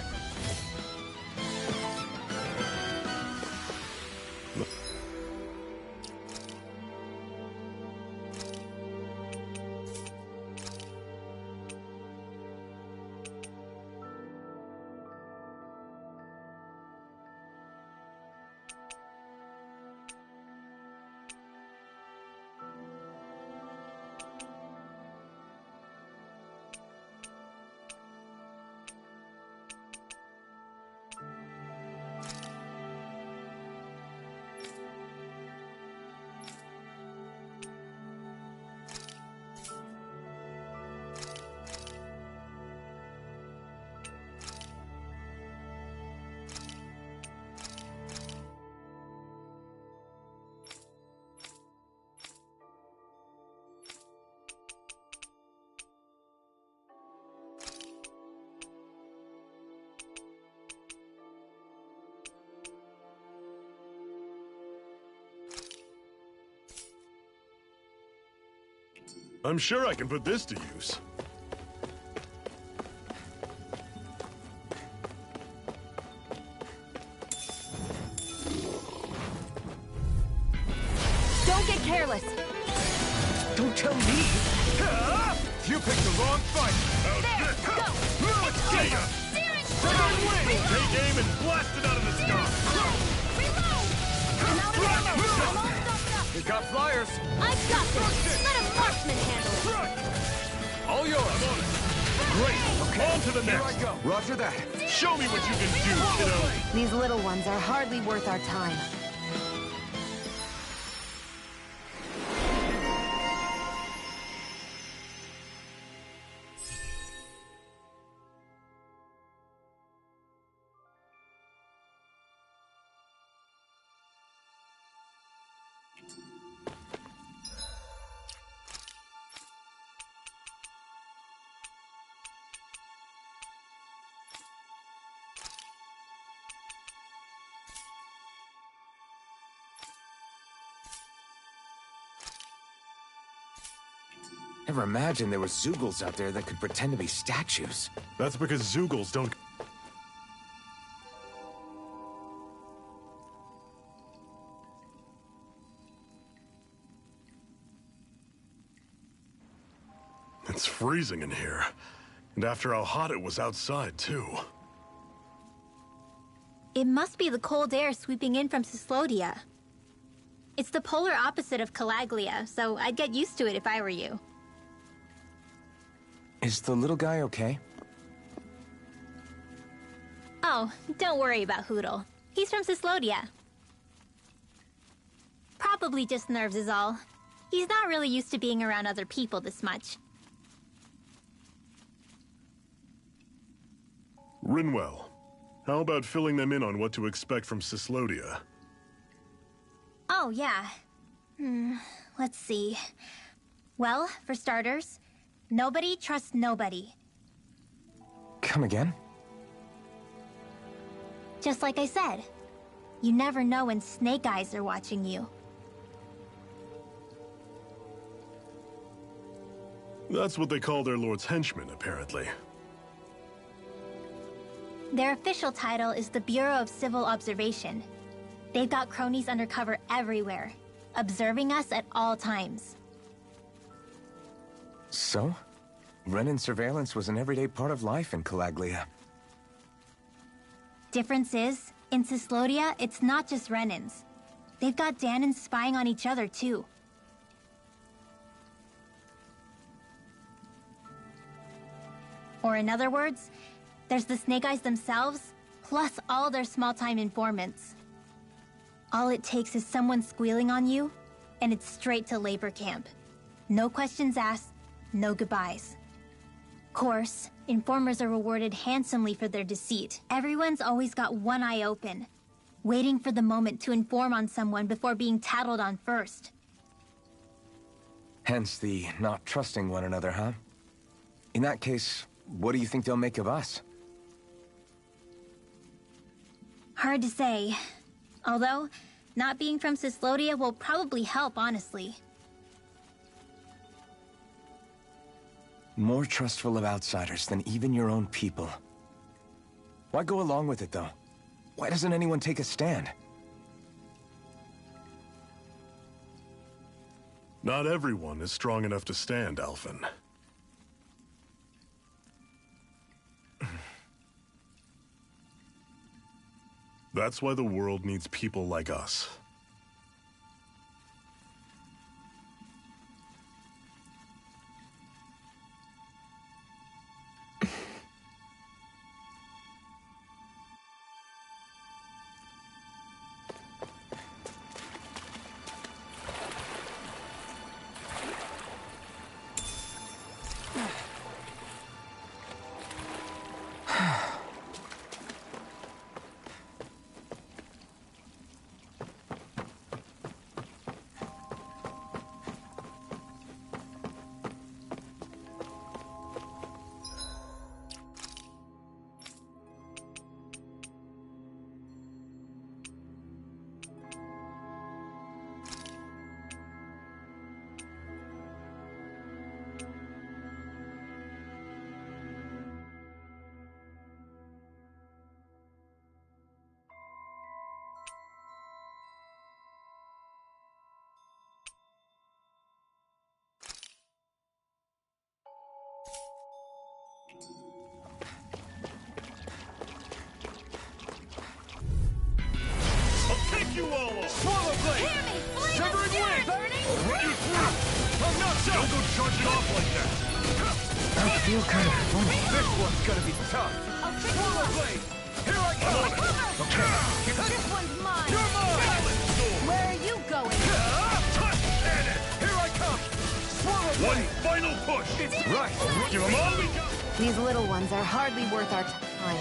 I'm sure I can put this to use. Don't get careless! Don't tell me! You picked the wrong fight! There! Go! Let's see ya! Severing wind! Take aim and blast it out of the sky! Reload! I'm out of ammo! I'm all stuffed up! We got flyers! I've got this! Let a marksman handle it! All yours! I'm on it! Great! Okay. On to the next! Here I go. Roger that. Show me what you can do, kiddo! These little ones are hardly worth our time. Never imagined there were Zeugles out there that could pretend to be statues. That's because Zeugles don't... It's freezing in here. And after how hot it was outside, too. It must be the cold air sweeping in from Cyslodia. It's the polar opposite of Calaglia, so I'd get used to it if I were you. Is the little guy okay? Oh, don't worry about Hootle. He's from Cyslodia. Probably just nerves is all. He's not really used to being around other people this much. Rinwell, how about filling them in on what to expect from Cyslodia? Oh, yeah. Let's see. Well, for starters, nobody trusts nobody. Come again? Just like I said, you never know when Snake Eyes are watching you. That's what they call their lord's henchmen, apparently. Their official title is the Bureau of Civil Observation. They've got cronies undercover everywhere, observing us at all times. So? Renan surveillance was an everyday part of life in Calaglia. Difference is, in Cyslodia, it's not just Renans. They've got Danans spying on each other, too. Or in other words, there's the Snake Eyes themselves, plus all their small-time informants. All it takes is someone squealing on you, and it's straight to labor camp. No questions asked, no goodbyes. Course, informers are rewarded handsomely for their deceit. Everyone's always got one eye open. Waiting for the moment to inform on someone before being tattled on first. Hence the not trusting one another, huh? In that case, what do you think they'll make of us? Hard to say. Although, not being from Cyslodia will probably help, honestly. More trustful of outsiders than even your own people. Why go along with it, though? Why doesn't anyone take a stand? Not everyone is strong enough to stand, Alphen. That's why the world needs people like us. You all off! Swallow blade! Hear me! Flame Severing of fury wind! burning! Already through! I'm not so! Don't go charging off like that! I feel kind of funny. This one's gonna be tough! I'll pick you Swallow up! blade! Here I come! Okay. This one's mine! You're mine! Talon sword! Where are you going? Touch cannon! Here I come! Swallow blade! One final push! Right! Give them all we got! These little ones are hardly worth our time.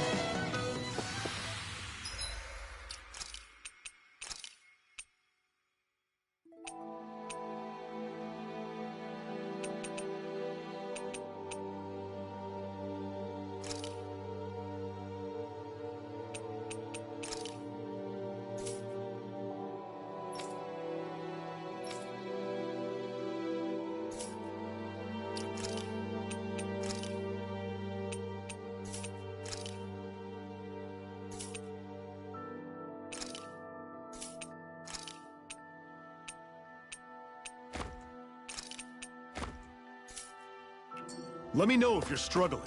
Let me know if you're struggling.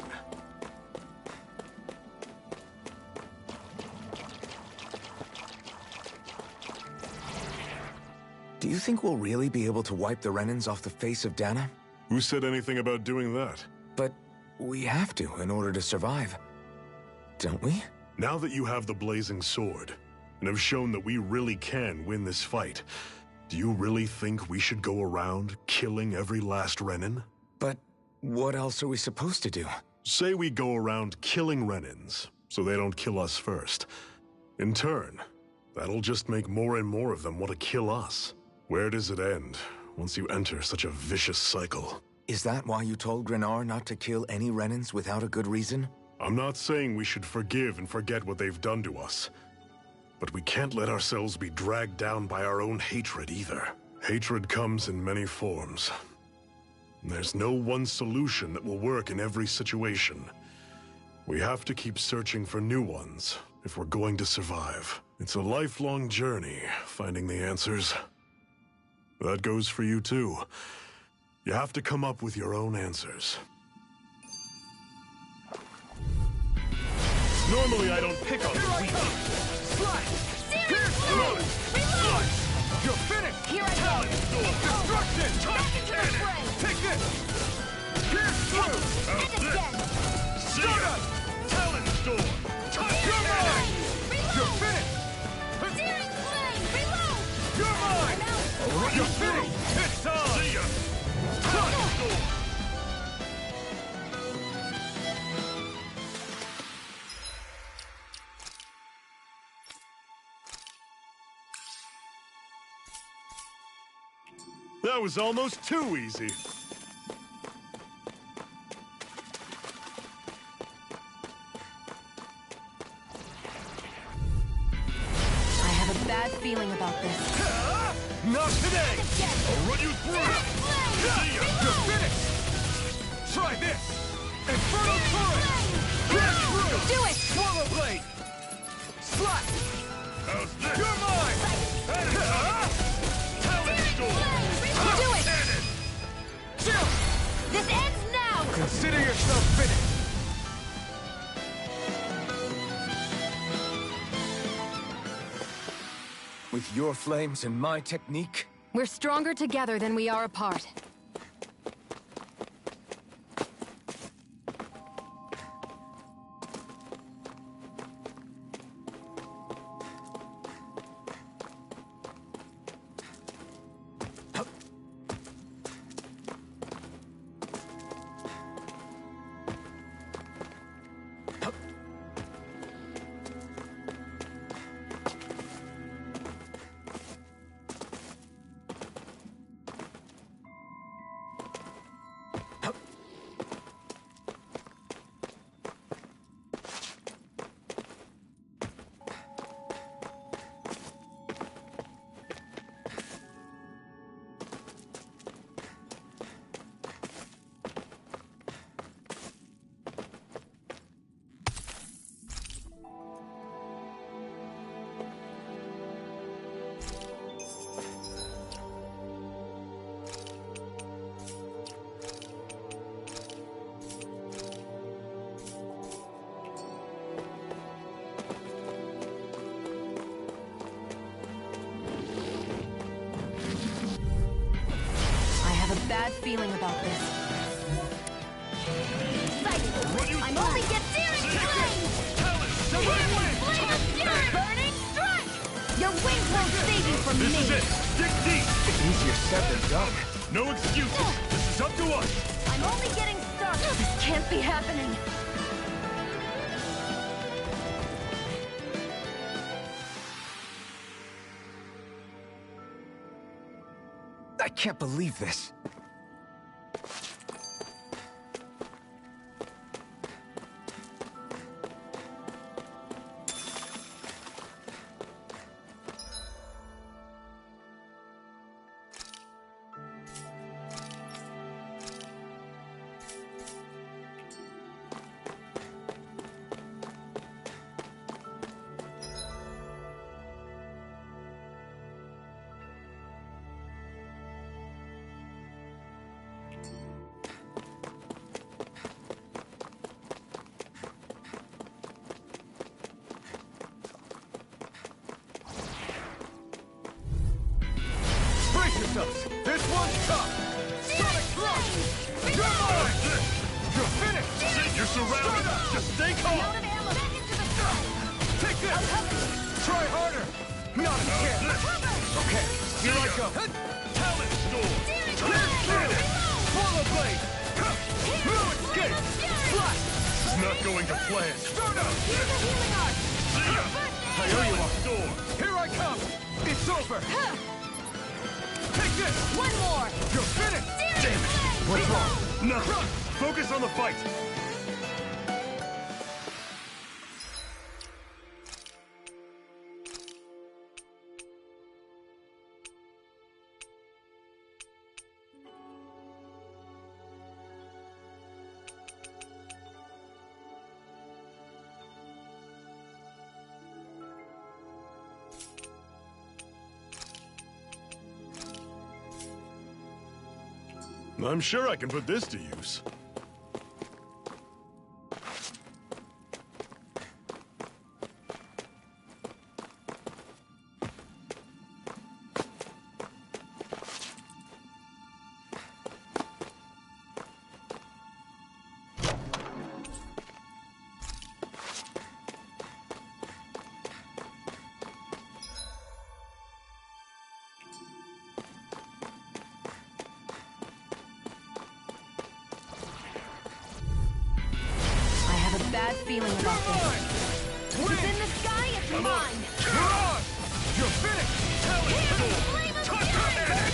Do you think we'll really be able to wipe the Renans off the face of Dana? Who said anything about doing that? But we have to in order to survive. Don't we? Now that you have the Blazing Sword, and have shown that we really can win this fight, do you really think we should go around killing every last Renan? But what else are we supposed to do? Say we go around killing Renans, so they don't kill us first. In turn, that'll just make more and more of them want to kill us. Where does it end, once you enter such a vicious cycle? Is that why you told Grenar not to kill any Renans without a good reason? I'm not saying we should forgive and forget what they've done to us. But we can't let ourselves be dragged down by our own hatred either. Hatred comes in many forms. There's no one solution that will work in every situation. We have to keep searching for new ones if we're going to survive. It's a lifelong journey, finding the answers. That goes for you too. You have to come up with your own answers. Normally I don't pick on the weak. Slide! Pierce! Reload! You're finished! Here I go! Talon sword! Destruction! Touch into the cannon! fray! Take this! Pierce through! And again! Stardust! Talon sword! Touch cannon! You're finished! Searing flame! Reload! You're mine! You're finished! It's on! See ya! Talon sword! That was almost too easy. I have a bad feeling about this. Not today! I'll run you through! See ya! You're finished! Try this! Infernal Torrent! Crash through! Do it! Swallow Blade! Slap! How's this? You're mine! Talon Storm! Do it! Cannon! Chill! This ends now! Consider yourself finished! With your flames and my technique, We're stronger together than we are apart. Bad feeling about this. I'm only get daring flame! Flame of fury! Burning strike! Your wings won't save you from This me! is it! Dig deep! easier said than done. No excuses! This is up to us! I'm only getting started! This can't be happening! I can't believe this. This one's tough! Sonic Thrust! You're mine! You're finished! You're surrounded! Just stay calm! Take this! Try harder! Not a chance! Okay, here I go! Talon Storm! Clear Cannon! Swallow Blade! No escape! Flash! This is not going to plan! Start up! See ya! I owe you a storm! Here I come! It's over! Take this! One more! You're finished! Damn it! What's wrong? Nothing! Focus on the fight! I'm sure I can put this to use. Bad feeling about this. What's in the sky is mine! You're finished! Talon Storm! Touch your enemy!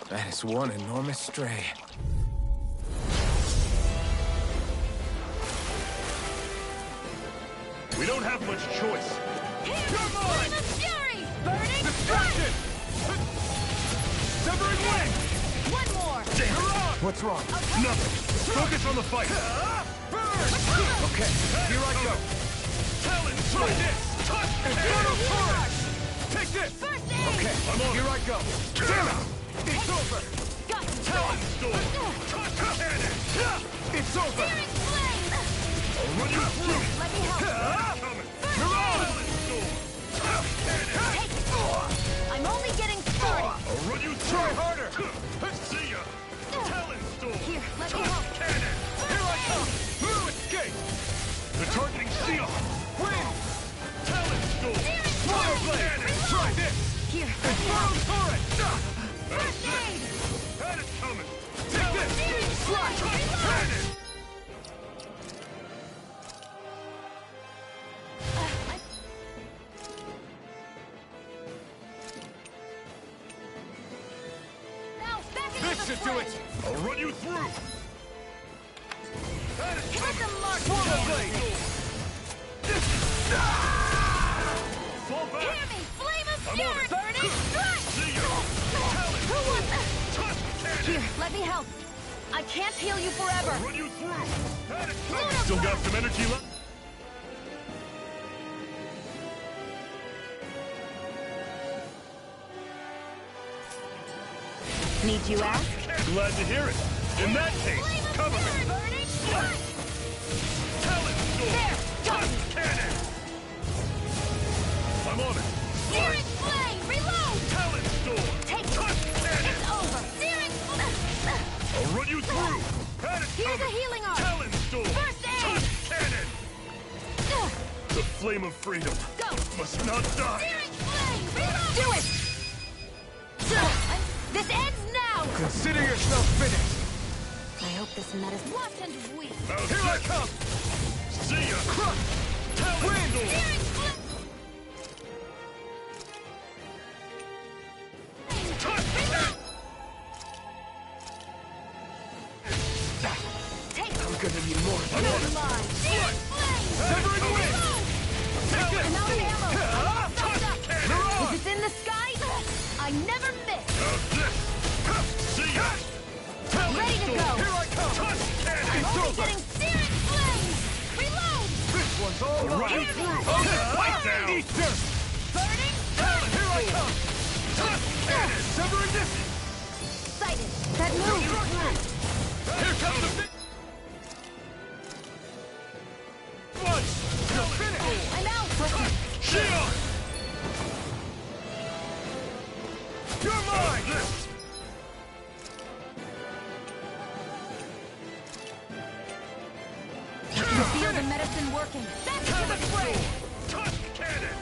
That is one enormous stray. We don't have much choice. You're mine! Fury! Burning Destruction! Severing wing! One more! Mirage! What's wrong? Nothing. Focus on the fight. Burn! Okay, here I go. Talon, try this! Touch! Infernal torrent! Take this! First aid! Okay, I'm on here I go. Damn it! It's over. Got you! Talon storm! Touch cannon! It's over. Searing flame! I'll run you through! Let me help! Coming! First Talon aid! storm! Touch cannon! Take it! I'm only getting started! I'll run you through! Try harder. See ya! Talon storm! Here, let me Touch help! cannon! Here I come! Blue escape! They're targeting Sia! Win! Talon storm! Fire blade! Try this! Here, let me Infernal help! torrent! First aid! Had it coming! Take this! Touch cannon! Now, back into This the should do fray! it! I'll run you through! Had it Hit coming! the mark! Fire blade! Fall back! Hear me! Flame of I'm on fury! it. Burning strike! See ya! Talon Who storm! wants... Touch cannon! Here, let me help. I can't heal you forever. I'll run you through! Had it coming! Luna Still got blast! some energy left? Need you ask? Glad to hear it. In that case, Flame of cover fury! me! Burning strike! Talon storm! There! Got Touch you! cannon! I'm on it! Searing flame! Reload! Talon storm! Take it! Touch cannon! It's over! Searing flame! I'll run you through! Had it Here's a coming! healing arm! Talon storm! First aid! Touch cannon! The flame of freedom Go! must not die! Searing flame! Reload! Do it! This ends now! Consider yourself finished. I hope this medicine... Watch and weep! Now Here I come. See ya! Crush. Talon storm! Searing flame! Touch cannon! Take it! I'm gonna need more. Good line! Searing flame! Severing wing! Reload! Take this! I'm out of ammo! Touch Stopped up! cannon! If it's in the sky, I never miss! Now this! See ya! Talon Ready to storm! go. Here I come! Touch cannon! I'm only getting searing flames! Reload! This one's all I'll run right. you through! Fight down! Eat dirt. Burning Talon Here I storm! come. Touch cannon! Severing this. sighted! That move! Here comes the big... Punch! You're finished! I'm out! Shield! You're mine! This! You feel the medicine working! Back to the Talon fray! storm! Touch cannon!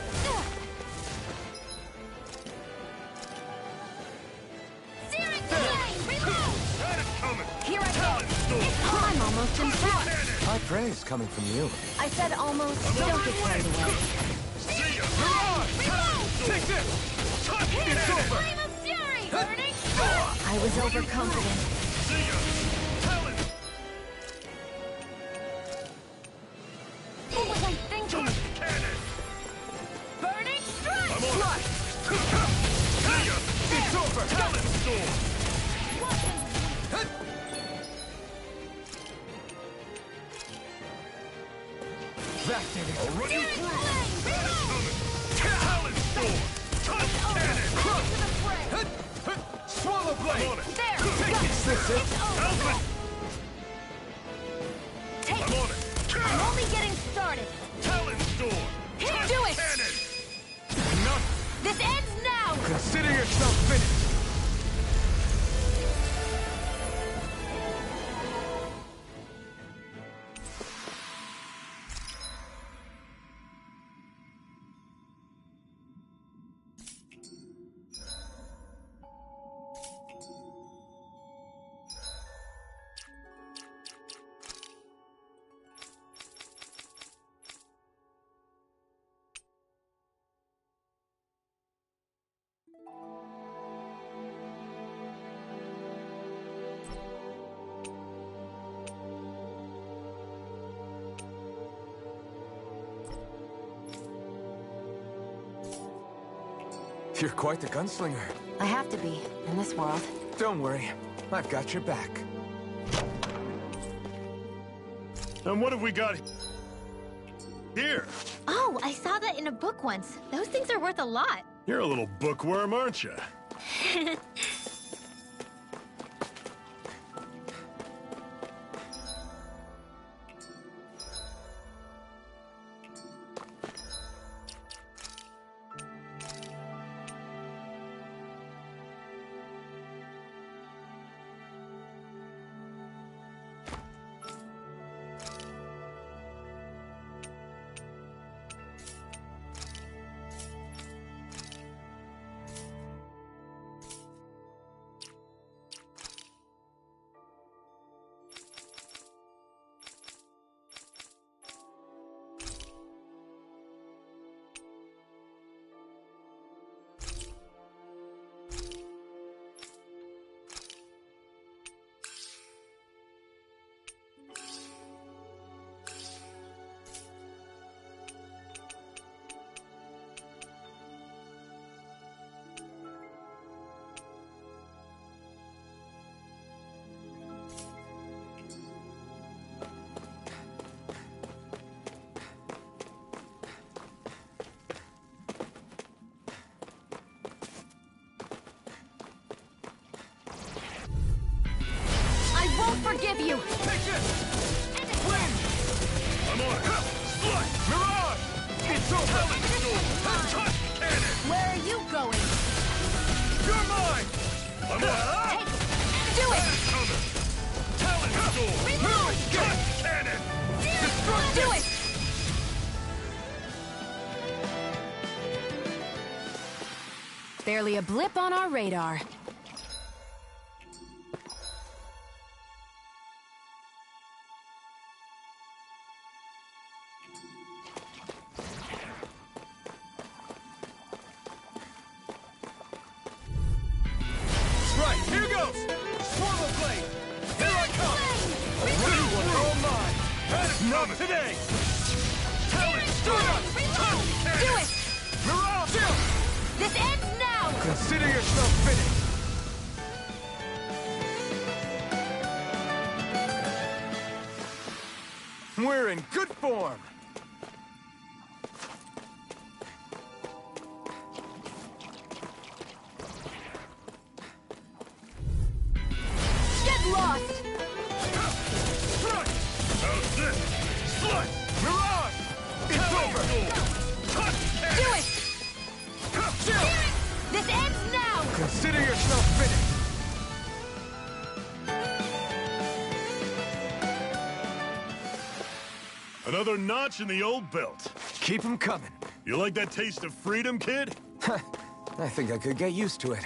Searing flame! Reload! Had it coming! Here I go! Talon storm! I'm almost in front. Cannon! High praise coming from you. I said almost. Don't get carried away. See ya! Reload! Take this! Touch cannon! Flame of fury! Burning strike! I was overconfident. See ya! Talon! What was I thinking? Touch cannon! Burning strike! I'm on it! See ya! It's over. Talon storm! That did it. I'll run you Searing through! flame! Reload! Talon storm! Touch cannon! Back to the fray! Swallow I'm blade. on it! There! Take Got it! it! This it. It's over! Alpha! Take I'm it! on it! I'm only getting started! Talon storm! Here, Touch do it! cannon! Enough. This ends now! Consider yourself finished. You're quite the gunslinger. I have to be, in this world. Don't worry, I've got your back. And what have we got here? Oh, I saw that in a book once. Those things are worth a lot. You're a little bookworm, aren't you? Forgive you! Take this! Win! I'm on it! Slut! Mirage! It's over! Talent Storm! Touch cannon! Where are you going? You're mine! I'm on it! Do it! Counter! Talent Storm! Reload! Touch cannon! Destroy Do it! Barely a blip on our radar. Right, here goes! Swirl blade! Here I come! Everyone, all mine! Not today! Talent Storm! Touch cannon! Do it! Mirage! This ends now! Consider yourself finished. We're in good form. Get lost! Strike! How's this? Slut! Mirage! It's over! Touch cannon! Do it! This ends now! Consider yourself finished. Another notch in the old belt. Keep them coming. You like that taste of freedom, kid? I think I could get used to it.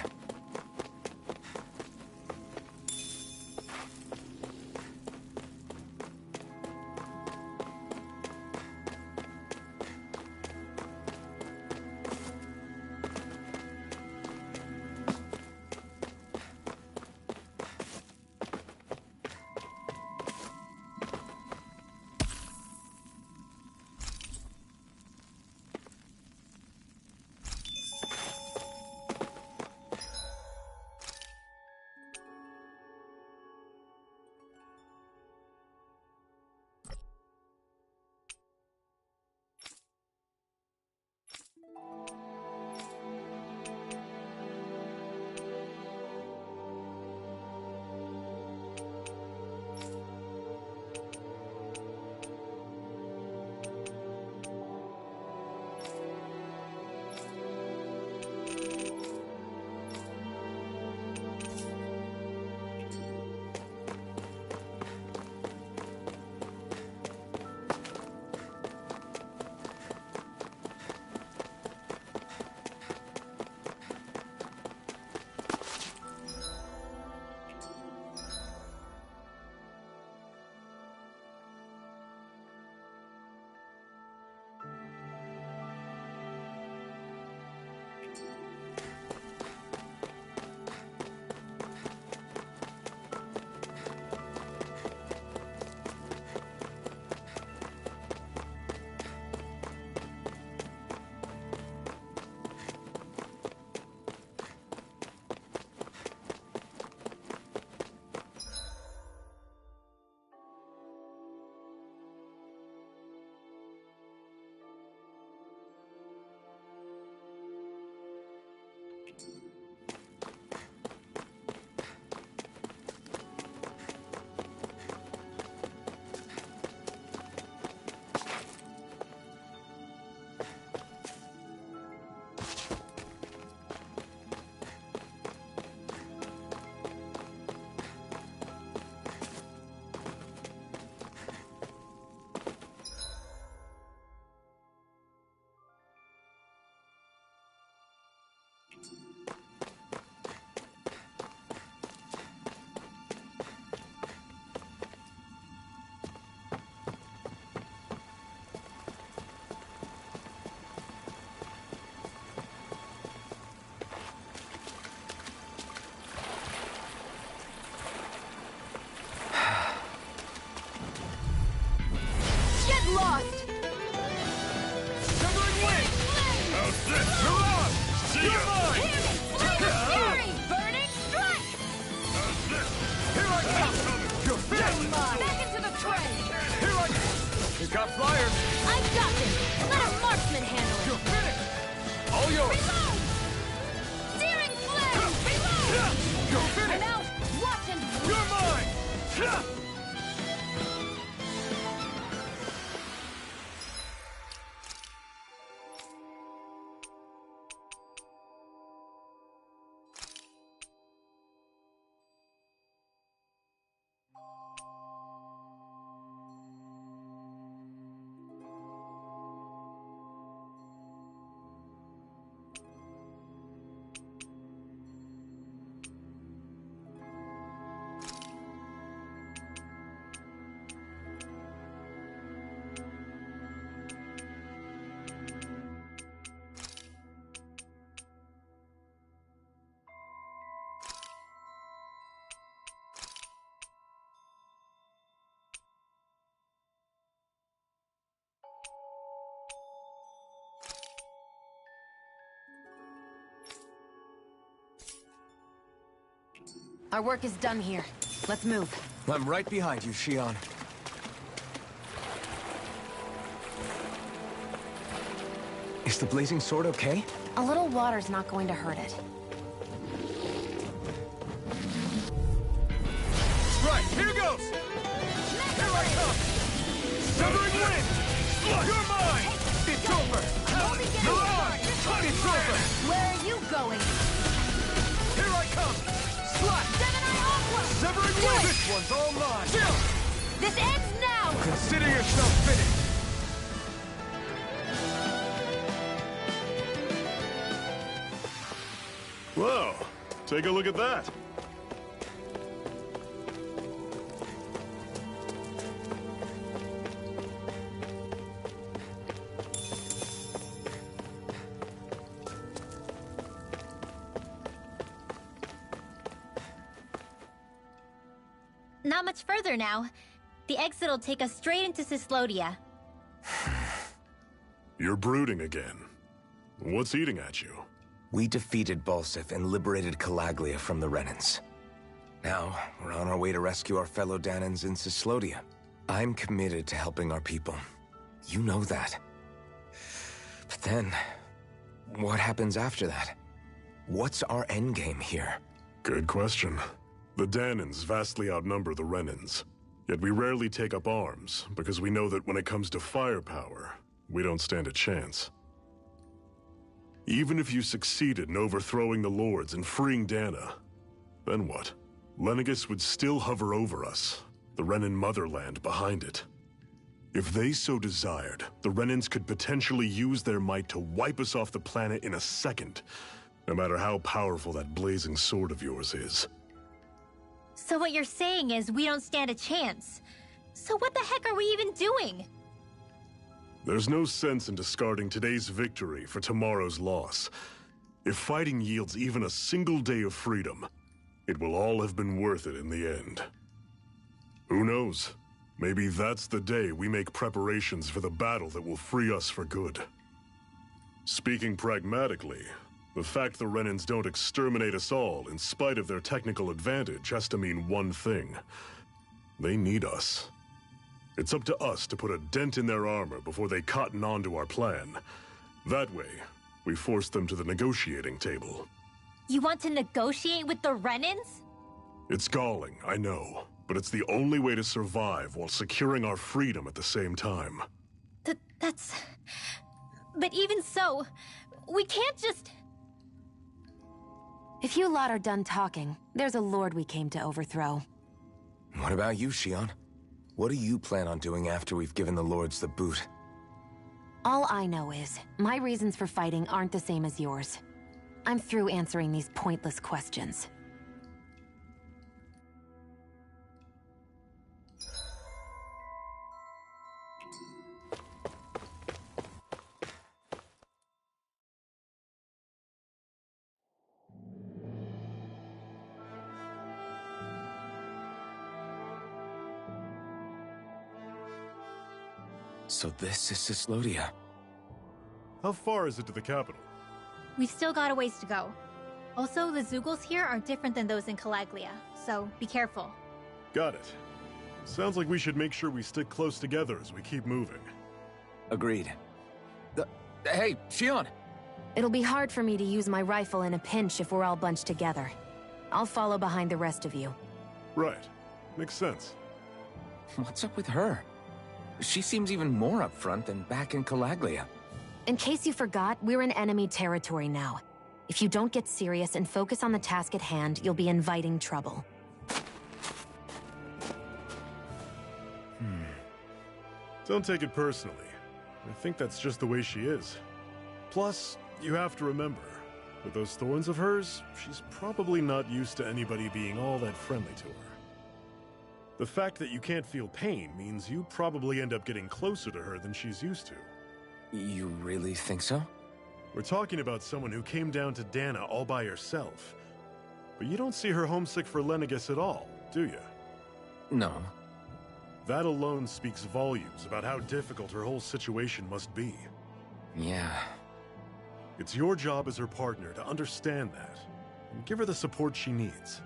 Back into the fray! Here I go! You got flyers! I got this! Let a marksman handle it! You're finished! All yours! Reload! Searing flame! Reload! You're finished! I'm out! Watch and... You're mine! Our work is done here. Let's move. I'm right behind you, Shion. Is the blazing sword okay? A little water's not going to hurt it. Right, here goes! Here I come! Severing wind! You're mine! It's over! You're on! It's over! Where are you going? Here I come! Slap! Gemini Aqua! Severing wind! This one's all mine! Chill! This ends now! Consider yourself finished! Whoa, take a look at that. Not much further now. The exit'll take us straight into Cyslodia. You're brooding again. What's eating at you? We defeated Balsif and liberated Calaglia from the Renans. Now, we're on our way to rescue our fellow Dahnans in Cyslodia. I'm committed to helping our people. You know that. But then, what happens after that? What's our endgame here? Good question. The Dahnans vastly outnumber the Renans. Yet we rarely take up arms, because we know that when it comes to firepower, we don't stand a chance. Even if you succeeded in overthrowing the Lords and freeing Dahna, then what? Lenegis would still hover over us, the Renan motherland behind it. If they so desired, the Renans could potentially use their might to wipe us off the planet in a second, no matter how powerful that blazing sword of yours is. So what you're saying is we don't stand a chance. So what the heck are we even doing? There's no sense in discarding today's victory for tomorrow's loss. If fighting yields even a single day of freedom, it will all have been worth it in the end. Who knows? Maybe that's the day we make preparations for the battle that will free us for good. Speaking pragmatically, the fact the Renans don't exterminate us all in spite of their technical advantage has to mean one thing. They need us. It's up to us to put a dent in their armor before they cotton on to our plan. That way, we force them to the negotiating table. You want to negotiate with the Renans? It's galling, I know, but it's the only way to survive while securing our freedom at the same time. That's... But even so, we can't just... If you lot are done talking, there's a lord we came to overthrow. What about you, Shion? What do you plan on doing after we've given the Lords the boot? All I know is, my reasons for fighting aren't the same as yours. I'm through answering these pointless questions. So this is Cyslodia. How far is it to the capital? We've still got a ways to go. Also, the Zeugles here are different than those in Calaglia, so be careful. Got it. Sounds like we should make sure we stick close together as we keep moving. Agreed. Hey, Shionne! It'll be hard for me to use my rifle in a pinch if we're all bunched together. I'll follow behind the rest of you. Right. Makes sense. What's up with her? She seems even more upfront than back in Calaglia. In case you forgot, we're in enemy territory now. If you don't get serious and focus on the task at hand, you'll be inviting trouble. Don't take it personally. I think that's just the way she is. Plus, you have to remember, with those thorns of hers, she's probably not used to anybody being all that friendly to her. The fact that you can't feel pain means you probably end up getting closer to her than she's used to. You really think so? We're talking about someone who came down to Dahna all by herself. But you don't see her homesick for Lenegis at all, do you? No. That alone speaks volumes about how difficult her whole situation must be. Yeah. It's your job as her partner to understand that, and give her the support she needs.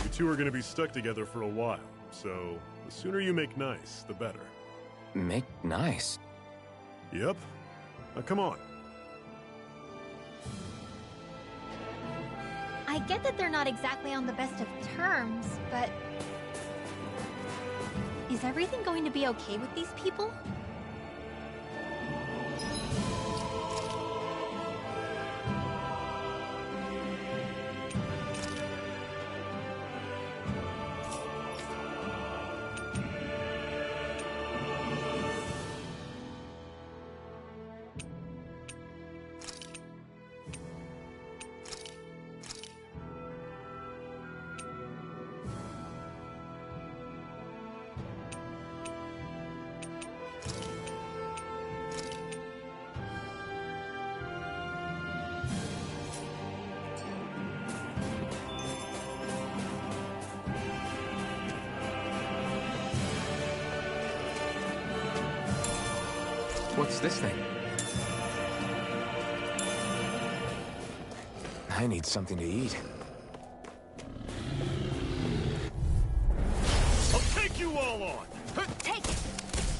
You two are going to be stuck together for a while, so the sooner you make nice, the better. Make nice? Yep. Now come on. I get that they're not exactly on the best of terms, but... is everything going to be okay with these people? What's this thing? I need something to eat. I'll take you all on! Take it!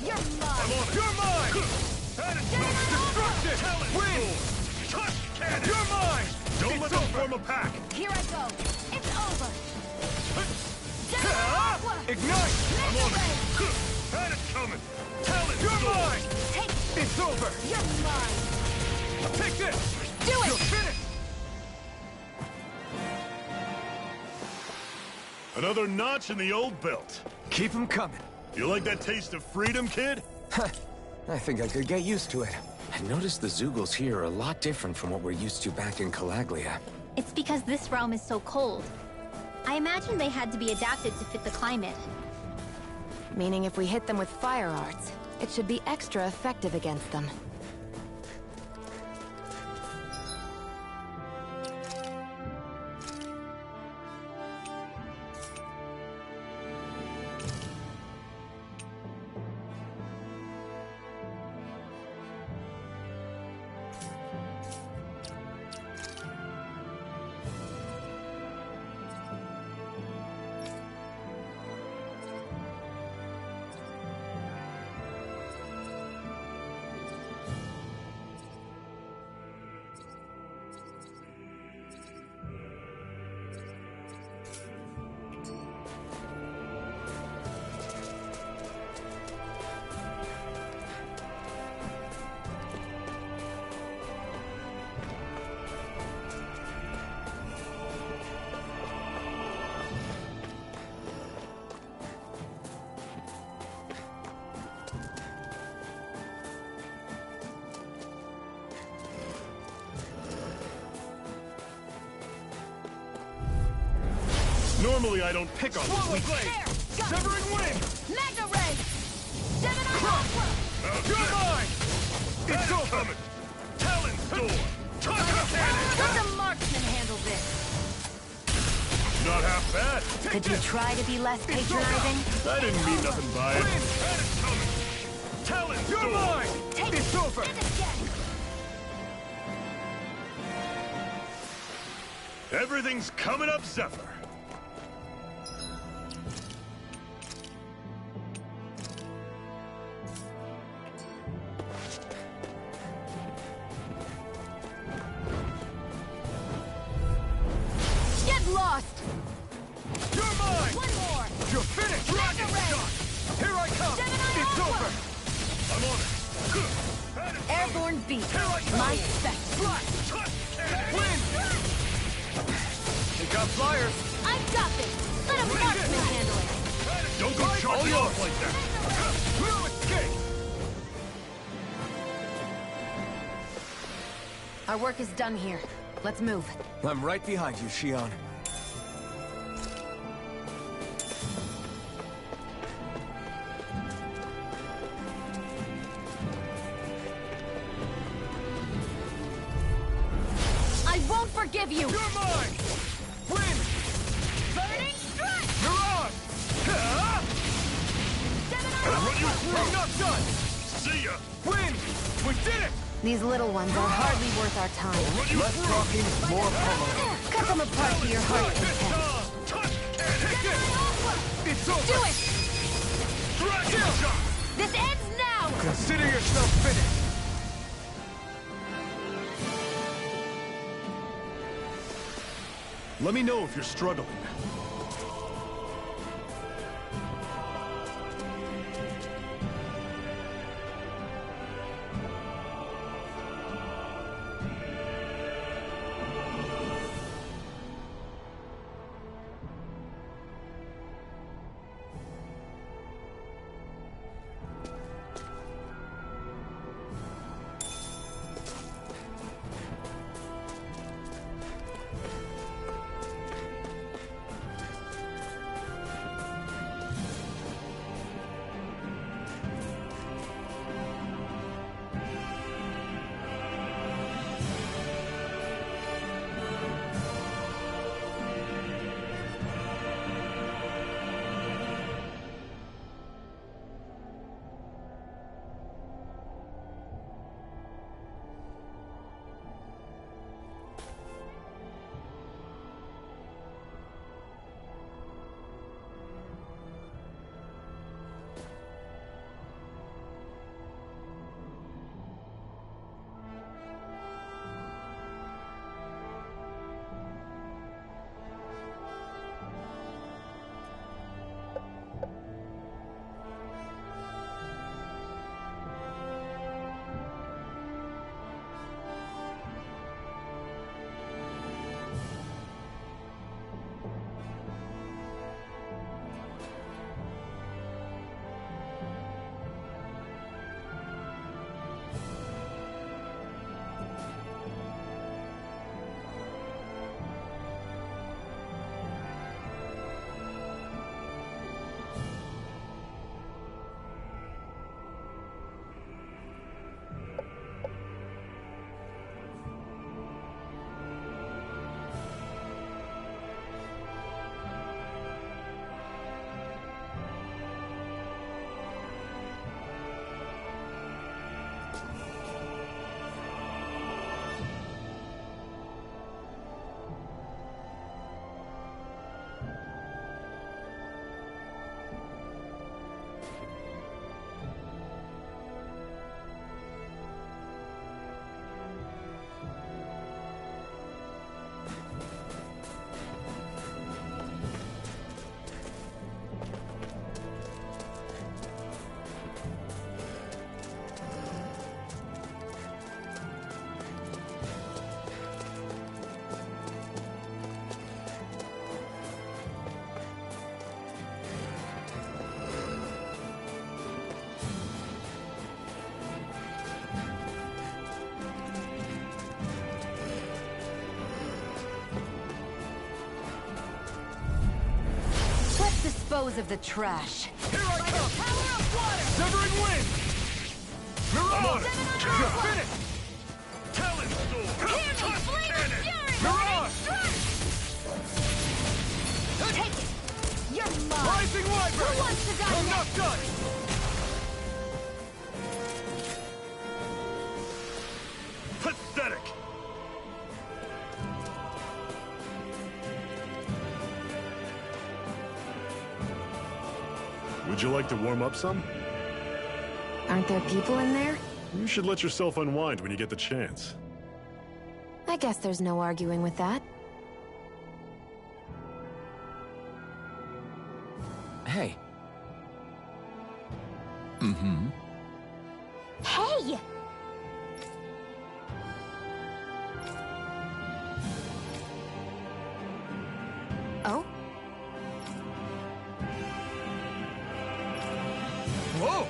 You're mine! I'm on it! You're mine! Attitude! Destruction! Win! Touch cannon! You're mine! Don't let them form a pack! Here I go! It's over! Ignite! I'm on it! Had it coming! Talon! You're mine! Take it! It's over! You're mine! Take this! Do it! You're finished! Another notch in the old belt. Keep them coming. You like that taste of freedom, kid? I think I could get used to it. I noticed the Zeugles here are a lot different from what we're used to back in Calaglia. It's because this realm is so cold. I imagine they had to be adapted to fit the climate. Meaning if we hit them with fire arts, it should be extra effective against them. Normally I don't pick on Swallow weak. blade! Severing wind! Magna ray! Gemini Opera! You're mine! It's over! Talon door! Touch cannon! Let the marksman handle this! Not half bad! Could you try to be less patronizing? I didn't mean nothing by it. Wind! Had it coming! Talon You're mine! Take It's it! over! And again! Everything's coming up, Zephyr! I'm on it. Airborne beat. My spec. Win! They got flyers. I've got this. Let a marksman handle it. Don't go charging off like that. No escape. Our work is done here. Let's move. I'm right behind you, Shion. I won't forgive you! You're mine! Win! Burning strike! You're on! I'll run you through! I'm not done! See ya! Win! We did it! These little ones are hardly worth our time. I'll run you Less through! talking, more pulling. Cut them apart to your heart's This content. time! Touch cannon! It's over! Do it! Dragon shot! This ends now! Consider yourself finished. Let me know if you're struggling. Dispose of the trash. Here I come! Power of water! Severing wind! Mirage! You're finished! Talon sword! Hear me! Touch Flame of cannon! fury! Mirage! Take it! You're mine! Rising library! Who wants to die I'm next? not done! Pathetic! Would you like to warm up some? Aren't there people in there? You should let yourself unwind when you get the chance. I guess there's no arguing with that. Hey. Hey! Oh? Whoa!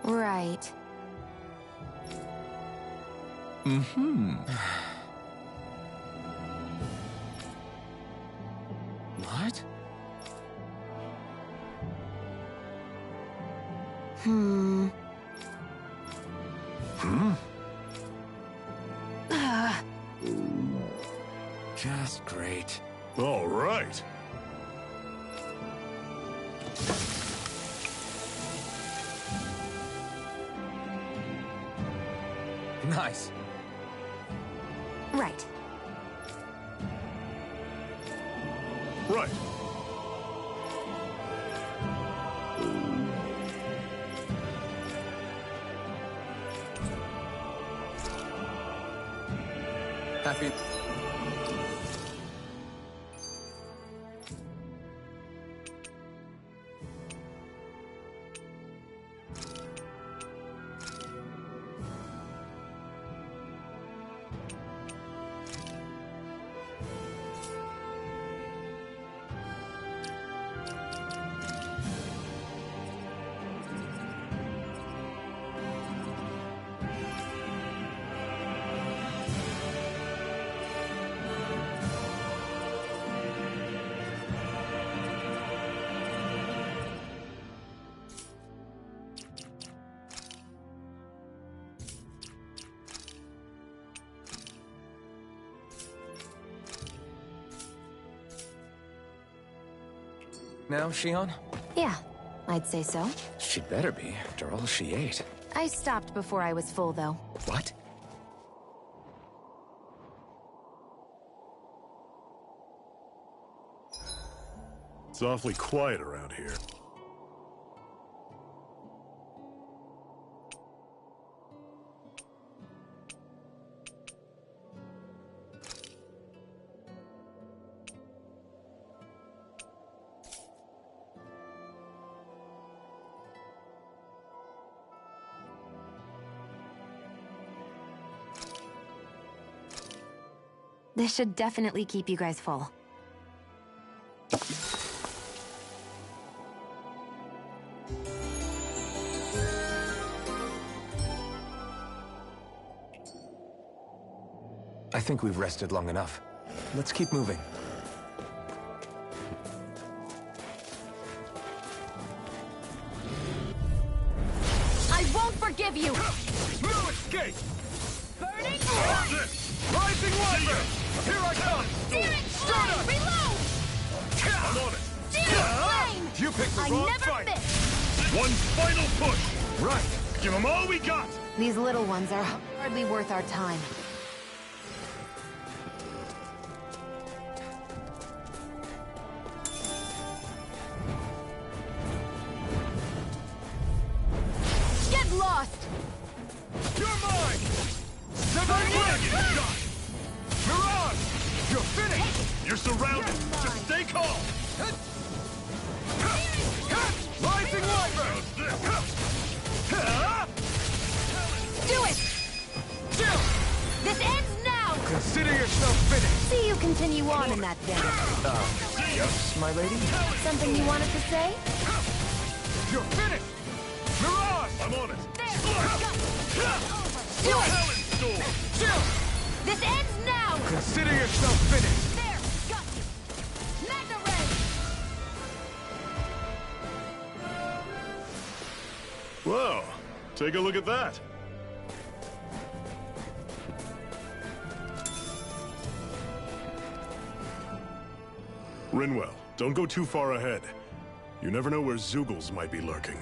Right. What? Just great. All right. Nice. Right. Right. Happy. Now, Shion? Yeah, I'd say so. She better be, after all she ate. I stopped before I was full, though. What? It's awfully quiet around here. This should definitely keep you guys full. I think we've rested long enough. Let's keep moving. I won't forgive you! No escape! Burning Hold Strike! this! Rising Wonder! Here I come! Searing Start Flame! up! Reload! I'm on it! Searing Flame! You picked the I wrong never fight! miss! One final push! Right! Give them all we got! These little ones are hardly worth our time. Dragon shot! Mirage! You're finished! You're surrounded! Just stay calm! Rising Wyvern! Do it! Chill! This ends now! Consider yourself finished! See you continue on in that vein. Yes, my lady? Something you wanted to say? You're finished! Mirage! I'm on it! Do it! Talon Storm! Chill! This ends now! Consider yourself finished! There! Got you! Magna Ray! Whoa, take a look at that. Rinwell, don't go too far ahead. You never know where Zeugles might be lurking.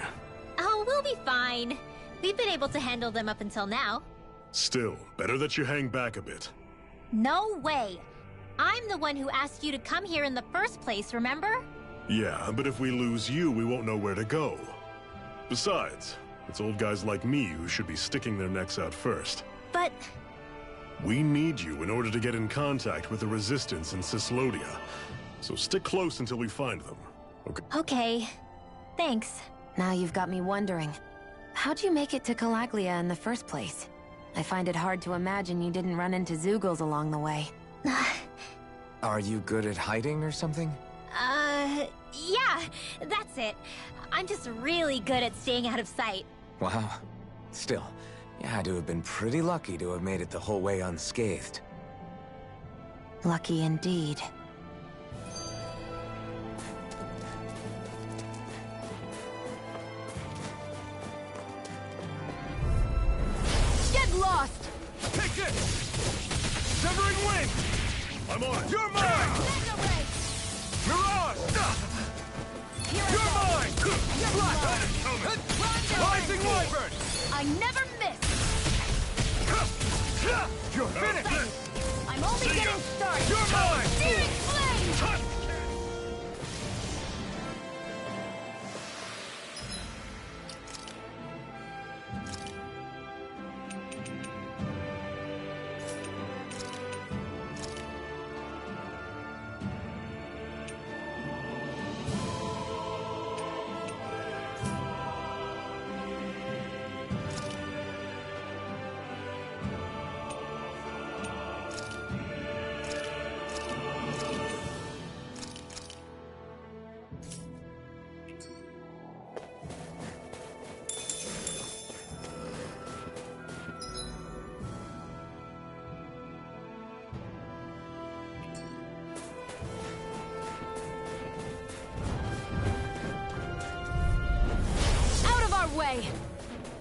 Oh, we'll be fine. We've been able to handle them up until now. Still, better that you hang back a bit. No way. I'm the one who asked you to come here in the first place, remember? Yeah, but if we lose you, we won't know where to go. Besides, it's old guys like me who should be sticking their necks out first. But We need you in order to get in contact with the Resistance in Cyslodia. So stick close until we find them, okay? okay. Thanks. Now you've got me wondering. How'd you make it to Calaglia in the first place? I find it hard to imagine you didn't run into Zeugles along the way. Are you good at hiding or something? Yeah, that's it. I'm just really good at staying out of sight. Wow. Still, you had to have been pretty lucky to have made it the whole way unscathed. Lucky indeed. Get lost! Take it! Severing Wind! I'm on it! You're mine! Magna Ray! Mirage! Here You're I go! mine! Rendezvous! Rising Wyvern! I never miss! You're finished! I'm only getting started! You're mine! Searing Flame! Out of our way!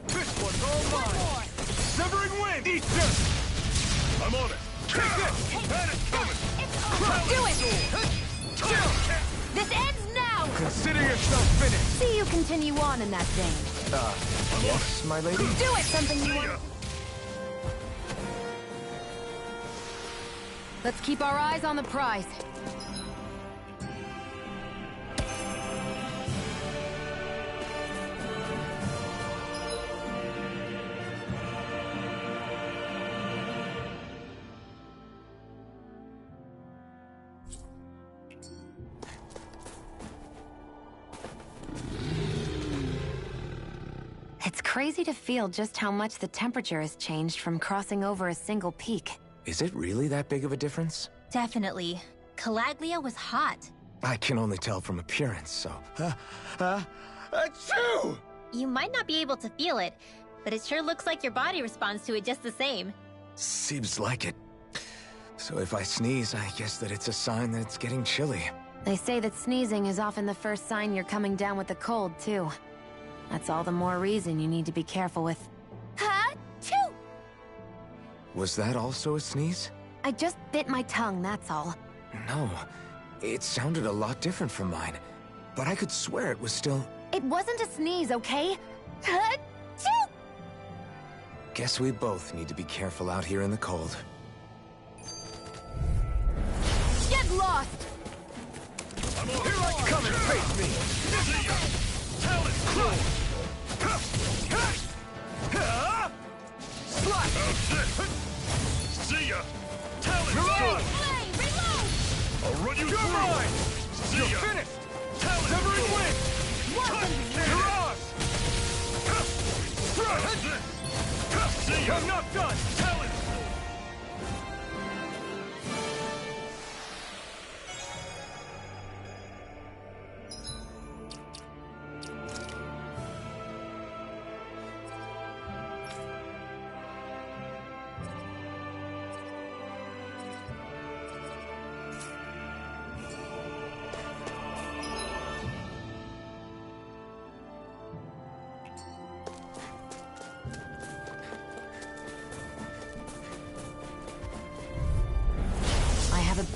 This one's all mine! Severing Wind! Eat this! I'm on it! Take it! That is coming! Do it! This ends now! Consider yourself finished! See you continue on in that vein. Yes, my lady? Do it! Something you want. Let's keep our eyes on the prize. It's crazy to feel just how much the temperature has changed from crossing over a single peak. Is it really that big of a difference? Definitely. Calaglia was hot. I can only tell from appearance, so... Achoo! You might not be able to feel it, but it sure looks like your body responds to it just the same. Seems like it. So if I sneeze, I guess that it's a sign that it's getting chilly. They say that sneezing is often the first sign you're coming down with the cold, too. That's all the more reason you need to be careful with. Ha-choo! Was that also a sneeze? I just bit my tongue, that's all. No. It sounded a lot different from mine. But I could swear it was still... It wasn't a sneeze, okay? Ha-choo! Guess we both need to be careful out here in the cold. Get lost! I'm on here I come and face me! Talon Crush! Slap! I'm not done! Talon!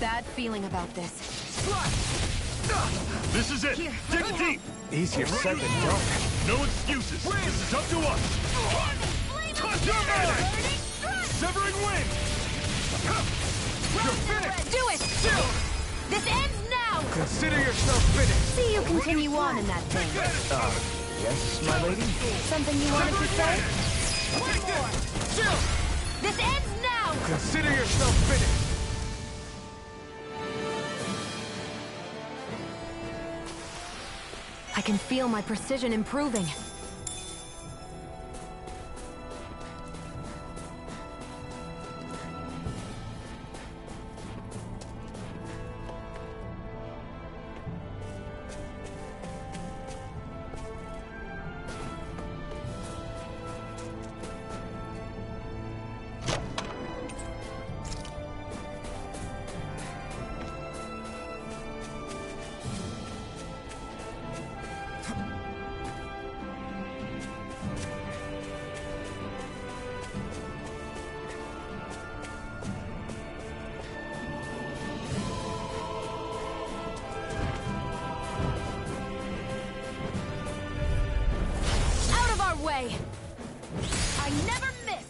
Bad feeling about this. This is it! Here, Dig deep! Easier said than done. No excuses! This is up to us! Touch your man! Severing wind! You're finished! Do it! This ends now! Consider yourself finished. See you continue on in that thing. Yes, my lady? Something you wanted to say? One more! Chill! This ends now! Consider yourself finished. I can feel my precision improving. I never miss!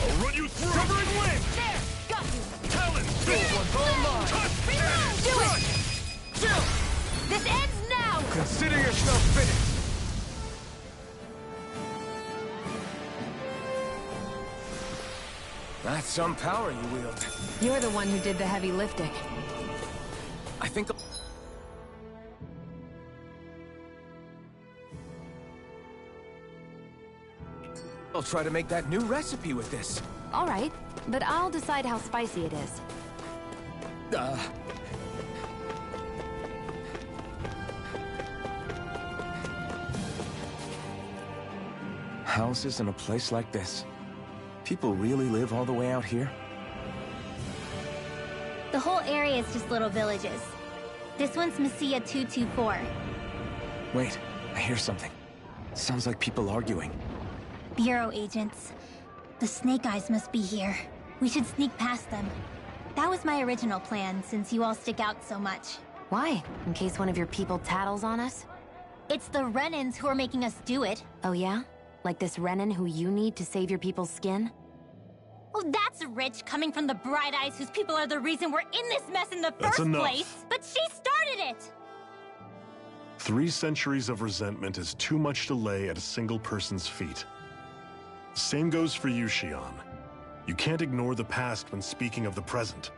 I'll run you through! Severing wind! There! Got you! Talon! This one's all mine! Touch! Do it! Chill! This ends now! Consider yourself finished. That's some power you wield. You're the one who did the heavy lifting. I think... I'll try to make that new recipe with this. All right, but I'll decide how spicy it is. Houses in a place like this. People really live all the way out here? The whole area is just little villages. This one's Messia 224. Wait, I hear something. Sounds like people arguing. Bureau agents. The Snake Eyes must be here. We should sneak past them. That was my original plan, since you all stick out so much. Why? In case one of your people tattles on us? It's the Renans who are making us do it. Oh yeah? Like this Renan who you need to save your people's skin? Oh, that's rich, coming from the Bright Eyes whose people are the reason we're in this mess in the That's first enough. place. But she started it! 3 centuries of resentment is too much to lay at a single person's feet. Same goes for you, Xion. You can't ignore the past when speaking of the present.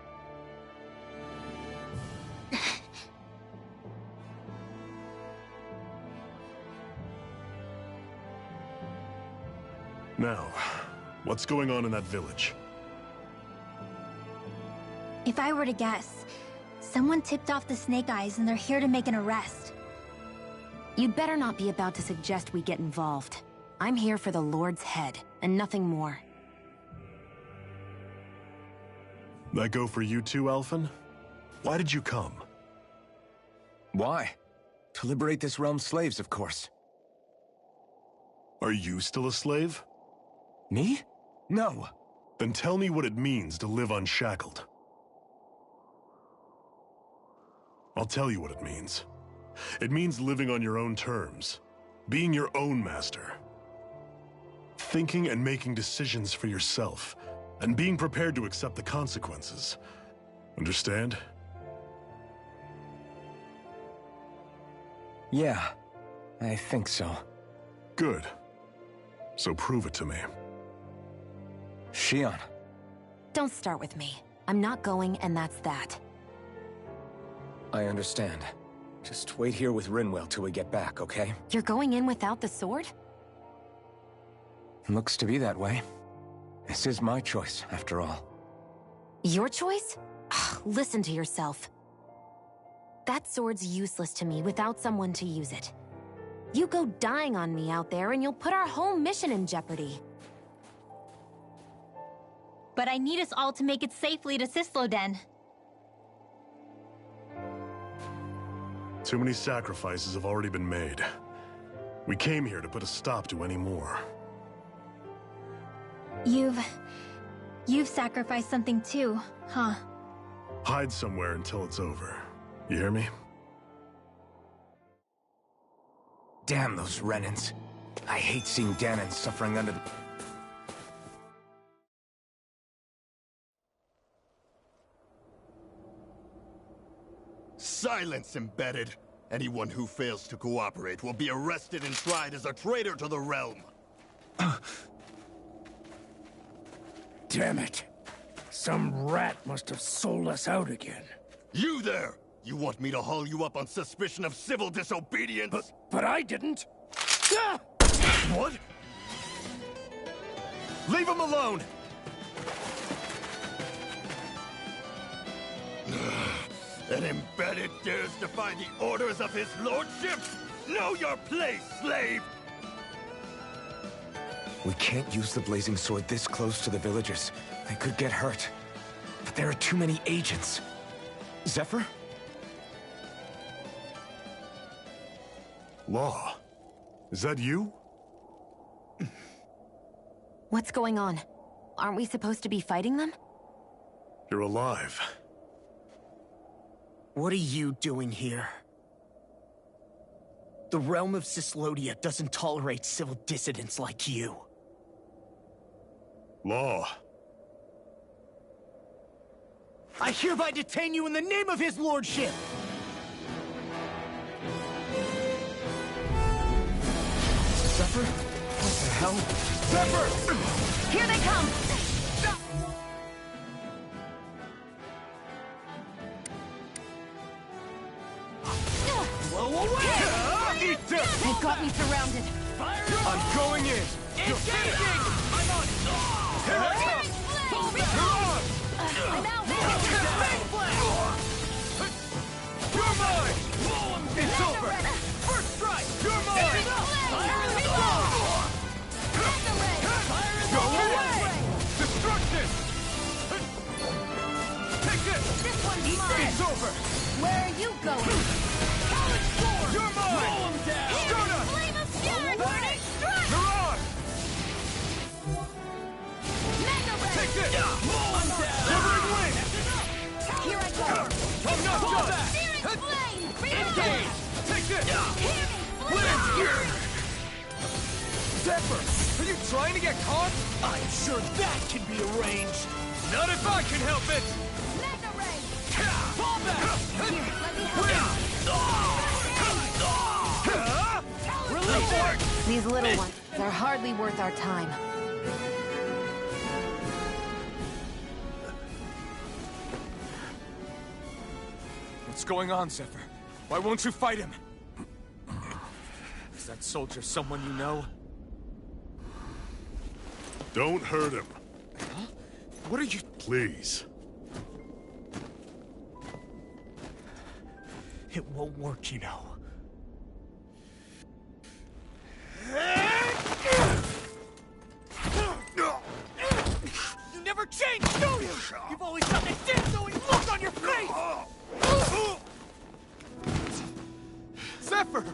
Now, what's going on in that village? If I were to guess, someone tipped off the Snake Eyes and they're here to make an arrest. You'd better not be about to suggest we get involved. I'm here for the Lord's head, and nothing more. That go for you too, Alphen? Why did you come? Why? To liberate this realm's slaves, of course. Are you still a slave? Me? No. Then tell me what it means to live unshackled. I'll tell you what it means. It means living on your own terms, being your own master. Thinking and making decisions for yourself, and being prepared to accept the consequences. Understand? Yeah, I think so. Good. So prove it to me. Xion. Don't start with me. I'm not going, and that's that. I understand. Just wait here with Rinwell till we get back, okay? You're going in without the sword? Looks to be that way. This is my choice, after all. Your choice? Listen to yourself. That sword's useless to me without someone to use it. You go dying on me out there and you'll put our whole mission in jeopardy. But I need us all to make it safely to Cisloden. Too many sacrifices have already been made. We came here to put a stop to any more. You've sacrificed something too, huh? Hide somewhere until it's over. You hear me? Damn those Renans. I hate seeing Danon suffering under the... Silence, Embedded! Anyone who fails to cooperate will be arrested and tried as a traitor to the realm. Damn it. Some rat must have sold us out again. You there! You want me to haul you up on suspicion of civil disobedience? But I didn't. Ah! What? Leave him alone! An Embedded dares defy the orders of his lordship? Know your place, slave! We can't use the blazing sword this close to the villagers. They could get hurt. But there are too many agents. Zephyr? Law. Is that you? What's going on? Aren't we supposed to be fighting them? You're alive. What are you doing here? The realm of Cyslodia doesn't tolerate civil dissidents like you. Law. I hereby detain you in the name of his lordship! Zephyr? What the hell? Zephyr! Here they come! Blow away! Eat this! They've got me surrounded. I'm going in! Engaging! I'm on! Here I come! I'm out! You're mine! It's over! First strike! You're mine! Go away! Destruction! Take this! This one's mine! It's over! Where are you going? College sword! You're mine! Roll him down! Sturda! Flame of fury! Burning strike! Mirage! Mega ray! Take this! Roll him down! Shivering wing! Here I go! I'm not done! Searing flame! Engage! Take this! Hear me! Flame! Zephyr! Are you trying to get caught? I'm sure that can be arranged! Not if I can help it! Mega ray! Fall back! Release it! These little ones are hardly worth our time. What's going on, Zephyr? Why won't you fight him? Is that soldier someone you know? Don't hurt him. Huh? What are you... Please. It won't work, you know. You never change, do you? You've always got that damn-knowing look on your face! Zephyr!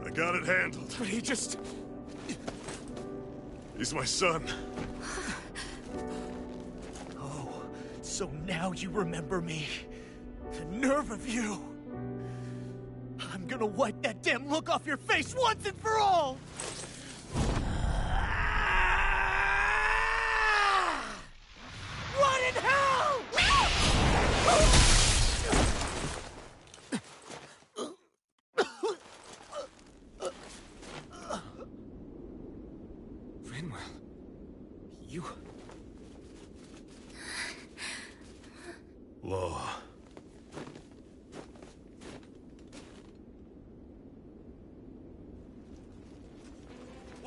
I got it handled. But he just... He's my son. Oh, so now you remember me. The nerve of you! I'm gonna wipe that damn look off your face once and for all! What in hell?! Rinwell, you... Law.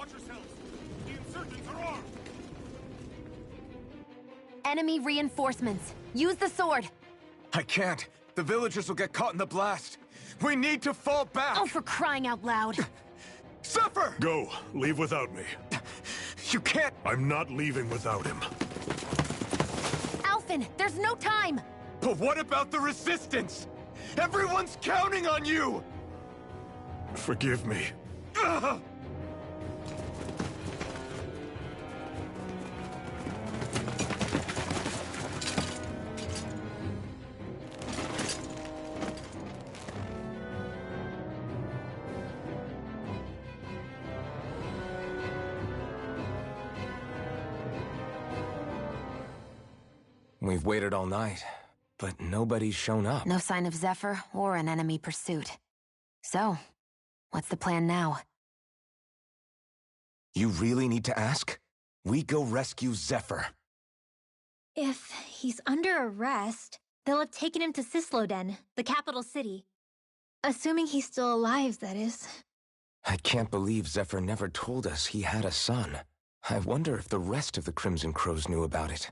Watch yourselves! The insurgents are armed! Enemy reinforcements. Use the sword. I can't. The villagers will get caught in the blast. We need to fall back! Oh, for crying out loud. Zephyr! Go. Leave without me. You can't... I'm not leaving without him. Alphen, there's no time! But what about the Resistance? Everyone's counting on you! Forgive me. Ugh! We've waited all night, but nobody's shown up. No sign of Zephyr or an enemy pursuit. So, what's the plan now? You really need to ask? We go rescue Zephyr. If he's under arrest, they'll have taken him to Cisloden, the capital city. Assuming he's still alive, that is. I can't believe Zephyr never told us he had a son. I wonder if the rest of the Crimson Crows knew about it.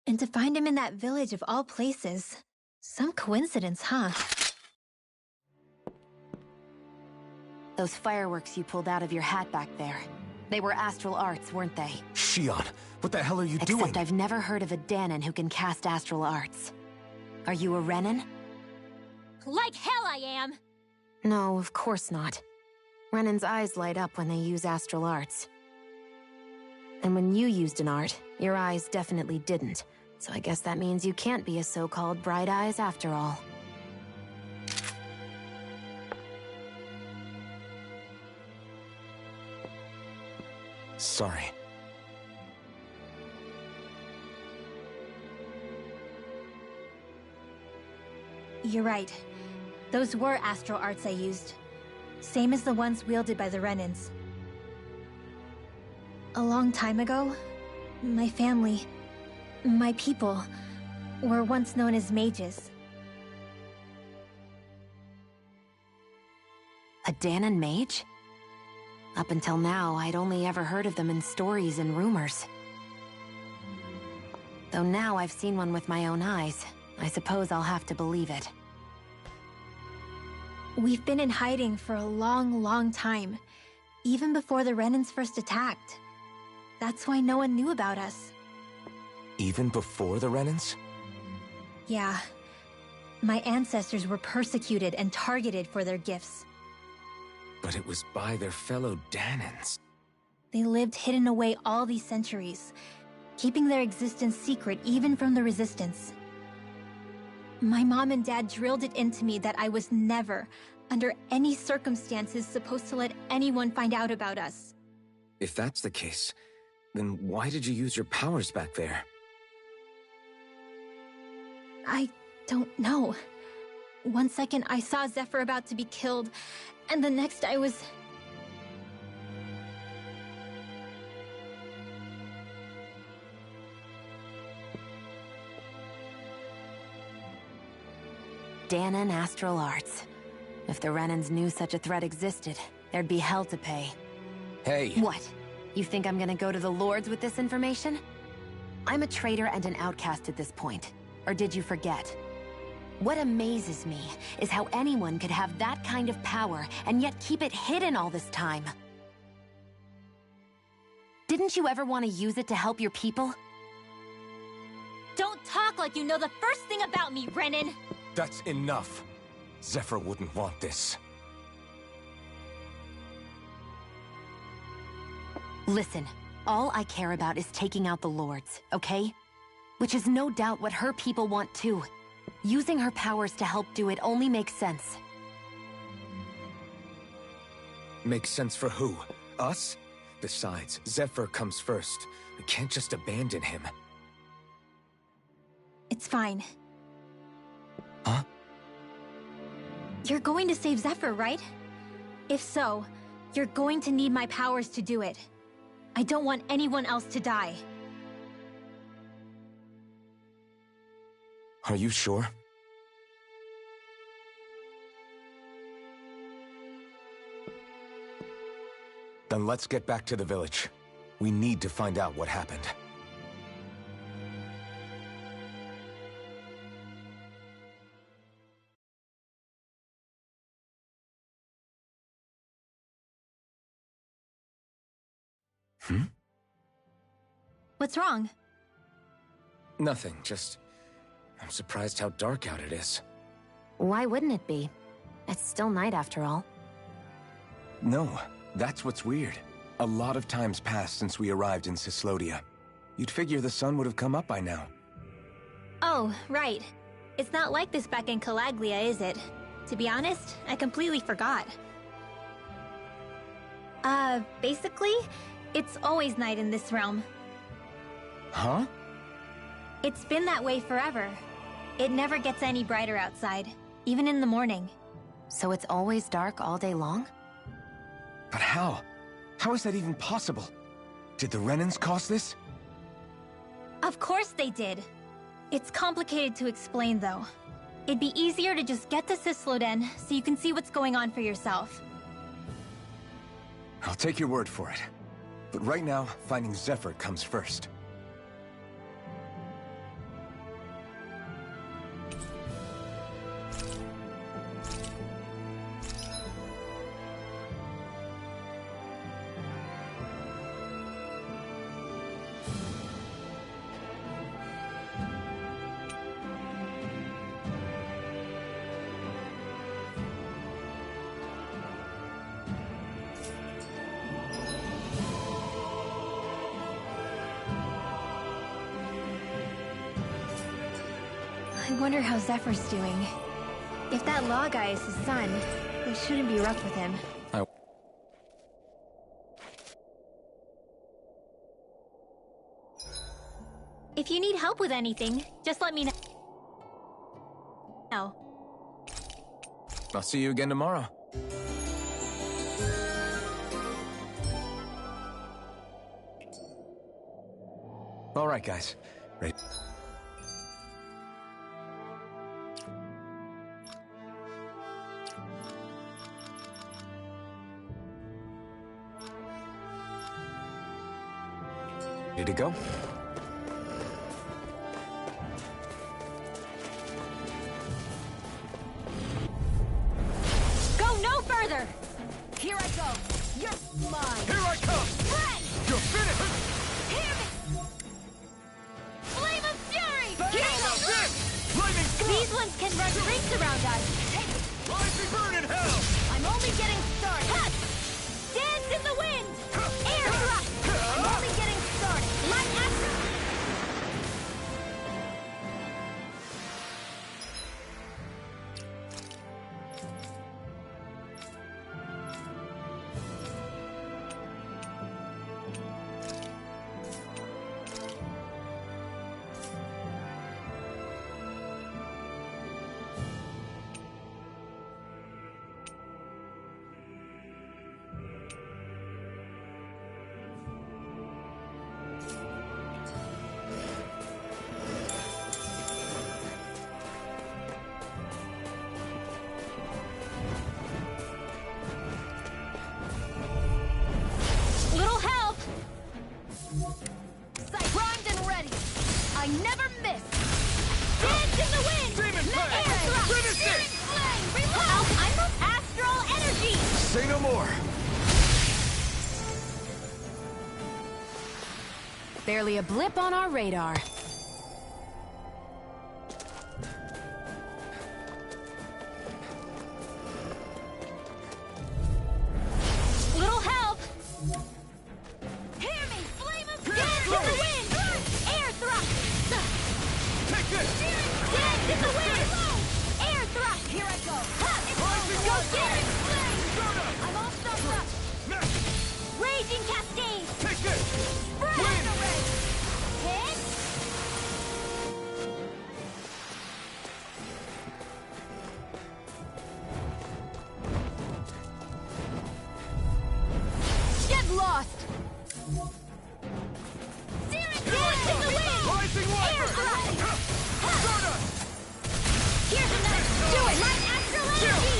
And to find him in that village of all places. Some coincidence, huh? Those fireworks you pulled out of your hat back there. They were astral arts, weren't they? Shionne, what the hell are you doing? Except I've never heard of a Dahnan who can cast astral arts. Are you a Renan? Like hell I am! No, of course not. Renan's eyes light up when they use astral arts. And when you used an art, your eyes definitely didn't. So I guess that means you can't be a so-called Bright Eyes after all. Sorry. You're right. Those were astral arts I used. Same as the ones wielded by the Renans. A long time ago, my family, my people, were once known as mages. A Dahnan mage? Up until now, I'd only ever heard of them in stories and rumors. Though now I've seen one with my own eyes, I suppose I'll have to believe it. We've been in hiding for a long, long time. Even before the Renans first attacked. That's why no one knew about us. Even before the Renans? Yeah. My ancestors were persecuted and targeted for their gifts. But it was by their fellow Dahnans. They lived hidden away all these centuries, keeping their existence secret even from the Resistance. My mom and dad drilled it into me that I was never, under any circumstances, supposed to let anyone find out about us. If that's the case, then why did you use your powers back there? I don't know. One second I saw Zephyr about to be killed, and the next I was... Dahnan astral arts. If the Renans knew such a threat existed, there'd be hell to pay. Hey! What? You think I'm gonna go to the Lords with this information? I'm a traitor and an outcast at this point. Or did you forget? What amazes me is how anyone could have that kind of power and yet keep it hidden all this time. Didn't you ever want to use it to help your people? Don't talk like you know the first thing about me, Renan! That's enough. Zephyr wouldn't want this. Listen, all I care about is taking out the Lords, okay? Which is no doubt what her people want too. Using her powers to help do it only makes sense. Makes sense for who? Us? Besides, Zephyr comes first. We can't just abandon him. It's fine. Huh? You're going to save Zephyr, right? If so, you're going to need my powers to do it. I don't want anyone else to die. Are you sure? Then let's get back to the village. We need to find out what happened. What's wrong? Nothing, just... I'm surprised how dark out it is. Why wouldn't it be? It's still night after all. No, that's what's weird. A lot of time's passed since we arrived in Cyslodia. You'd figure the sun would have come up by now. Oh, right. It's not like this back in Calaglia, is it? To be honest, I completely forgot. Basically, it's always night in this realm. Huh? It's been that way forever. It never gets any brighter outside, even in the morning. So it's always dark all day long? But how? How is that even possible? Did the Renans cause this? Of course they did. It's complicated to explain, though. It'd be easier to just get to Cysloden so you can see what's going on for yourself. I'll take your word for it. But right now, finding Zephyr comes first. I wonder how Zephyr's doing. If that Law guy is his son, it shouldn't be rough with him. If you need help with anything, just let me know. I'll see you again tomorrow. All right, guys. Ready? Ready to go? Go no further! Here I go! You're mine! Here I come! Fred! You're finished! Hear me! Flame of Fury! King of this! Flaming thrust! These ones can run rings around us. Rising burn in hell! I'm only getting started! Cut! Dance in the wind! Air thrust! I'm only getting started! Light action! Little help! Primed and ready! I never miss! Dance in the wind! Demon Fang! Air thrust! Finish Searing it! flame! Wow, I'm of astral energy! Say no more! Barely a blip on our radar. Little help! Hear me! Flame of Dance in the wind! Air thrust! Take this! Dance in the wind! Air thrust! Here I go! Rising Go Warfare! get it! I'm all stuffed up! Next! Raging cascade! Take this! Spread! Hit! Get lost! Dance in the wind! Rising Air Warfare! thrust! Here's another! Do it! Light astral energy!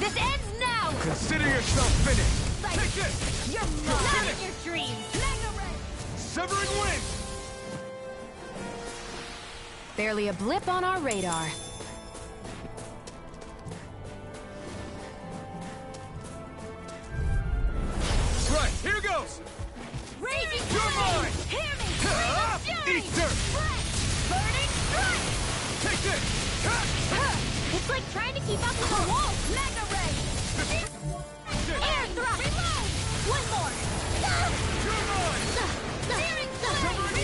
This ends now! Consider yourself finished! strike! Take this! You're not in your dreams! Mega Ray! Severing wind! Barely a blip on our radar. Right, here goes! Raging You're mine! Hear me! Eat dirt! Burning strike! Take this! It's like trying to keep up with the wall! Mega Ray! Air thrust! Reload! One more! You're mine!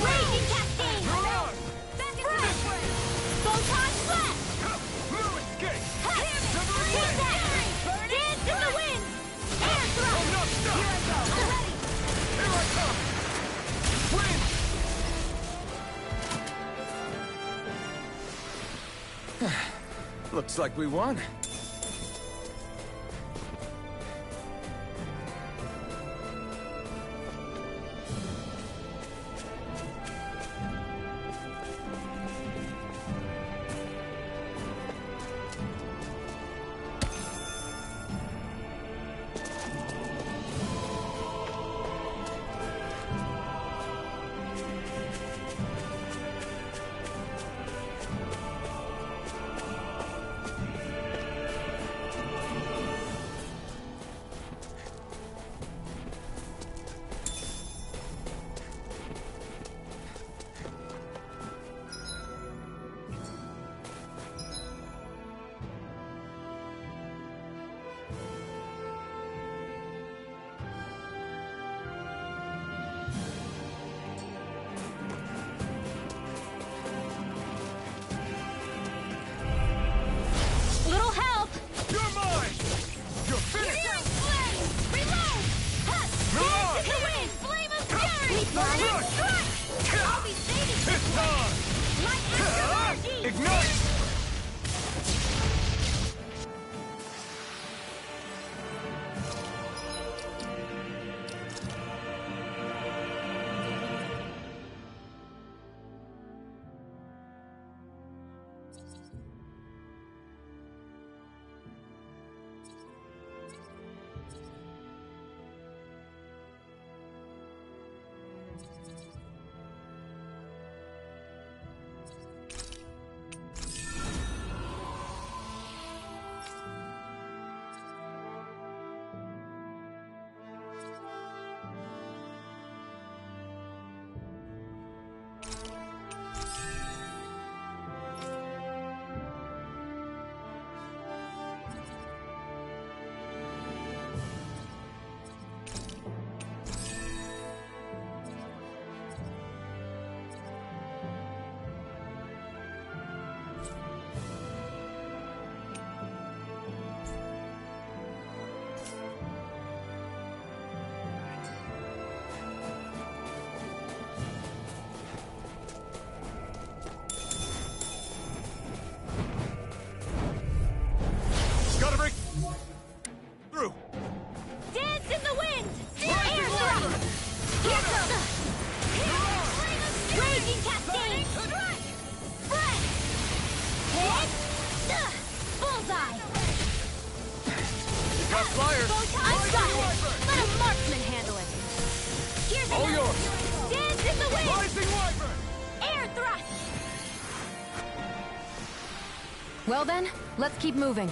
Raging cascade! You're on! Back into this way! Photon blast! Blue escape! Severing wind! Dance in the wind! Air thrust! Enough stuff! Here I go! Ready! Here I come! Wind! Looks like we won. Little help! You're mine! You're finished! Searing flame! Reload! Hush! Dance in the wind! Flame of fury! Burning strike! I'll be saving this It's time! My extra energy! Ignite! Gotta break through! Dance in the wind! Air thrust! Here goes! Raging cascade! Strike! Breath! Hit! Bullseye! Got flyers! I've got it! Let a marksman handle it! Here's All another. yours! Dance in the wind! Rising Wyvern! Air thrust! Well then, let's keep moving.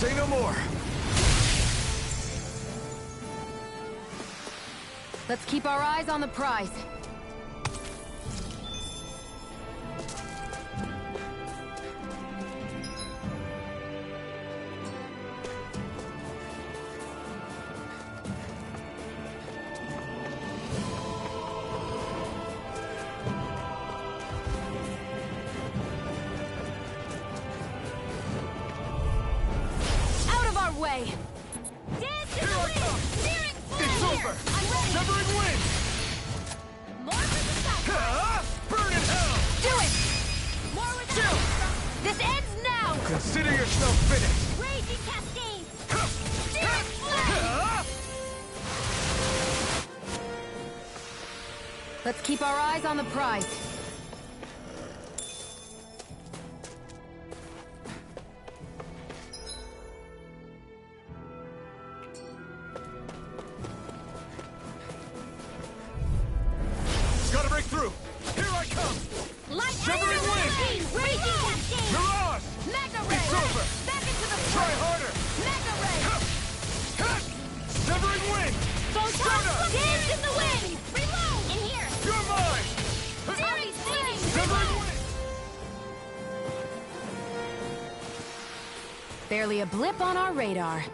Say no more! Let's keep our eyes on the prize. Way. Dance in the wind! Searing flame! It's over! I'm ready! Severing wind! More with the south! Burn in hell! Do it! More with the south! This ends now! Consider yourself finished! Raging cascade! Searing flame! Let's keep our eyes on the prize. Gotta break through! Here I come! Light Severing wind! Raging cascade! Mirage! Mega ray! It's over! Back into the Try front! harder! Mega ray! Severing wind! Photon! Dance in the wind! Reload! In here! You're mine! Searing flame! Severing wind! Barely a blip on our radar.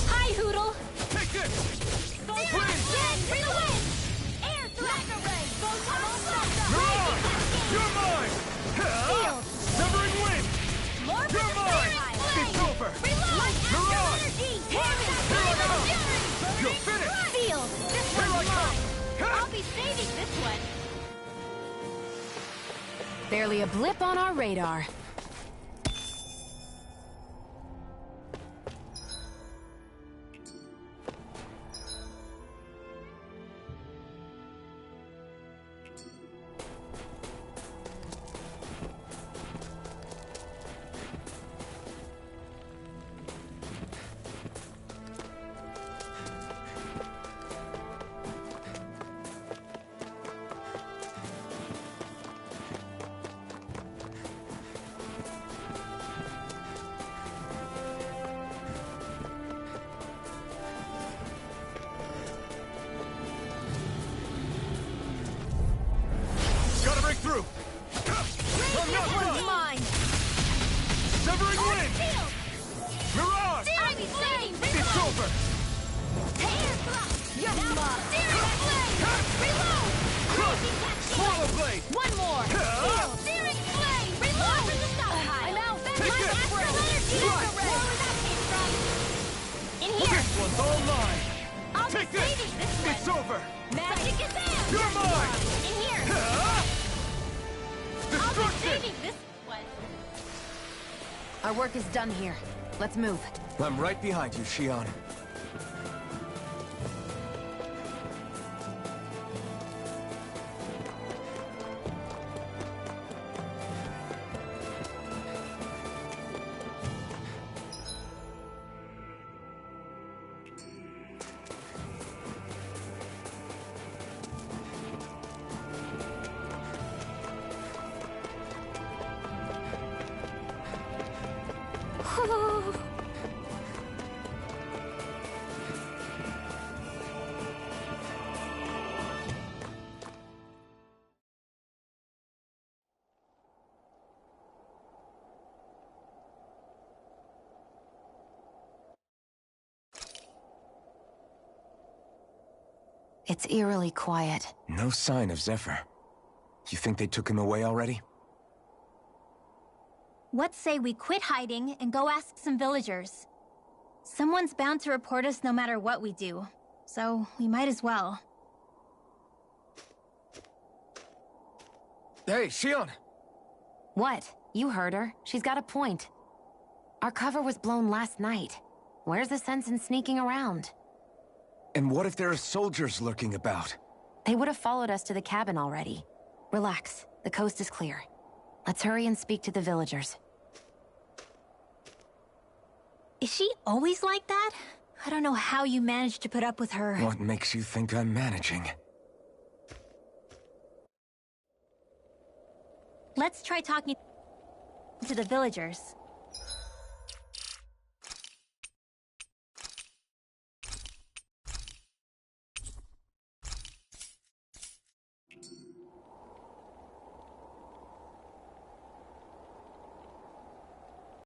Hi, Hoodle! Take this! Dance for the wind! Air thrust! Mega ray! Photon blast! Mirage! You're mine! Shield! Severing wind! More You're mine! It's over! Reload! Mirage! Energy! Here I come! You're finished! Field! This Here I one's come! mine! I'll be saving this one! Barely a blip on our radar. Gotta break through! I'm not This one's done! mine! Severing wind! Field! Mirage! I'll be saving this It's one! over! Air thrust! You're mine! Searing flame! Reload! Raging cascade! Swallow blade! One more! Field! Searing flame! Reload! From the south! I'm out! Take My it! astral energy! Right. More where that came from! In here! This one's all mine! I'll Take be this! saving this one! It's over! Magic is there! You're mine! In here! I'll be Destruction! saving this one! Our work is done here. Let's move. I'm right behind you, Shion. It's eerily quiet. No sign of Zephyr. You think they took him away already? What say we quit hiding and go ask some villagers? Someone's bound to report us no matter what we do, so we might as well. Hey, Shion! What? You heard her. She's got a point. Our cover was blown last night. Where's the sense in sneaking around? And what if there are soldiers lurking about? They would have followed us to the cabin already. Relax. The coast is clear. Let's hurry and speak to the villagers. Is she always like that? I don't know how you managed to put up with her. What makes you think I'm managing? Let's try talking to the villagers.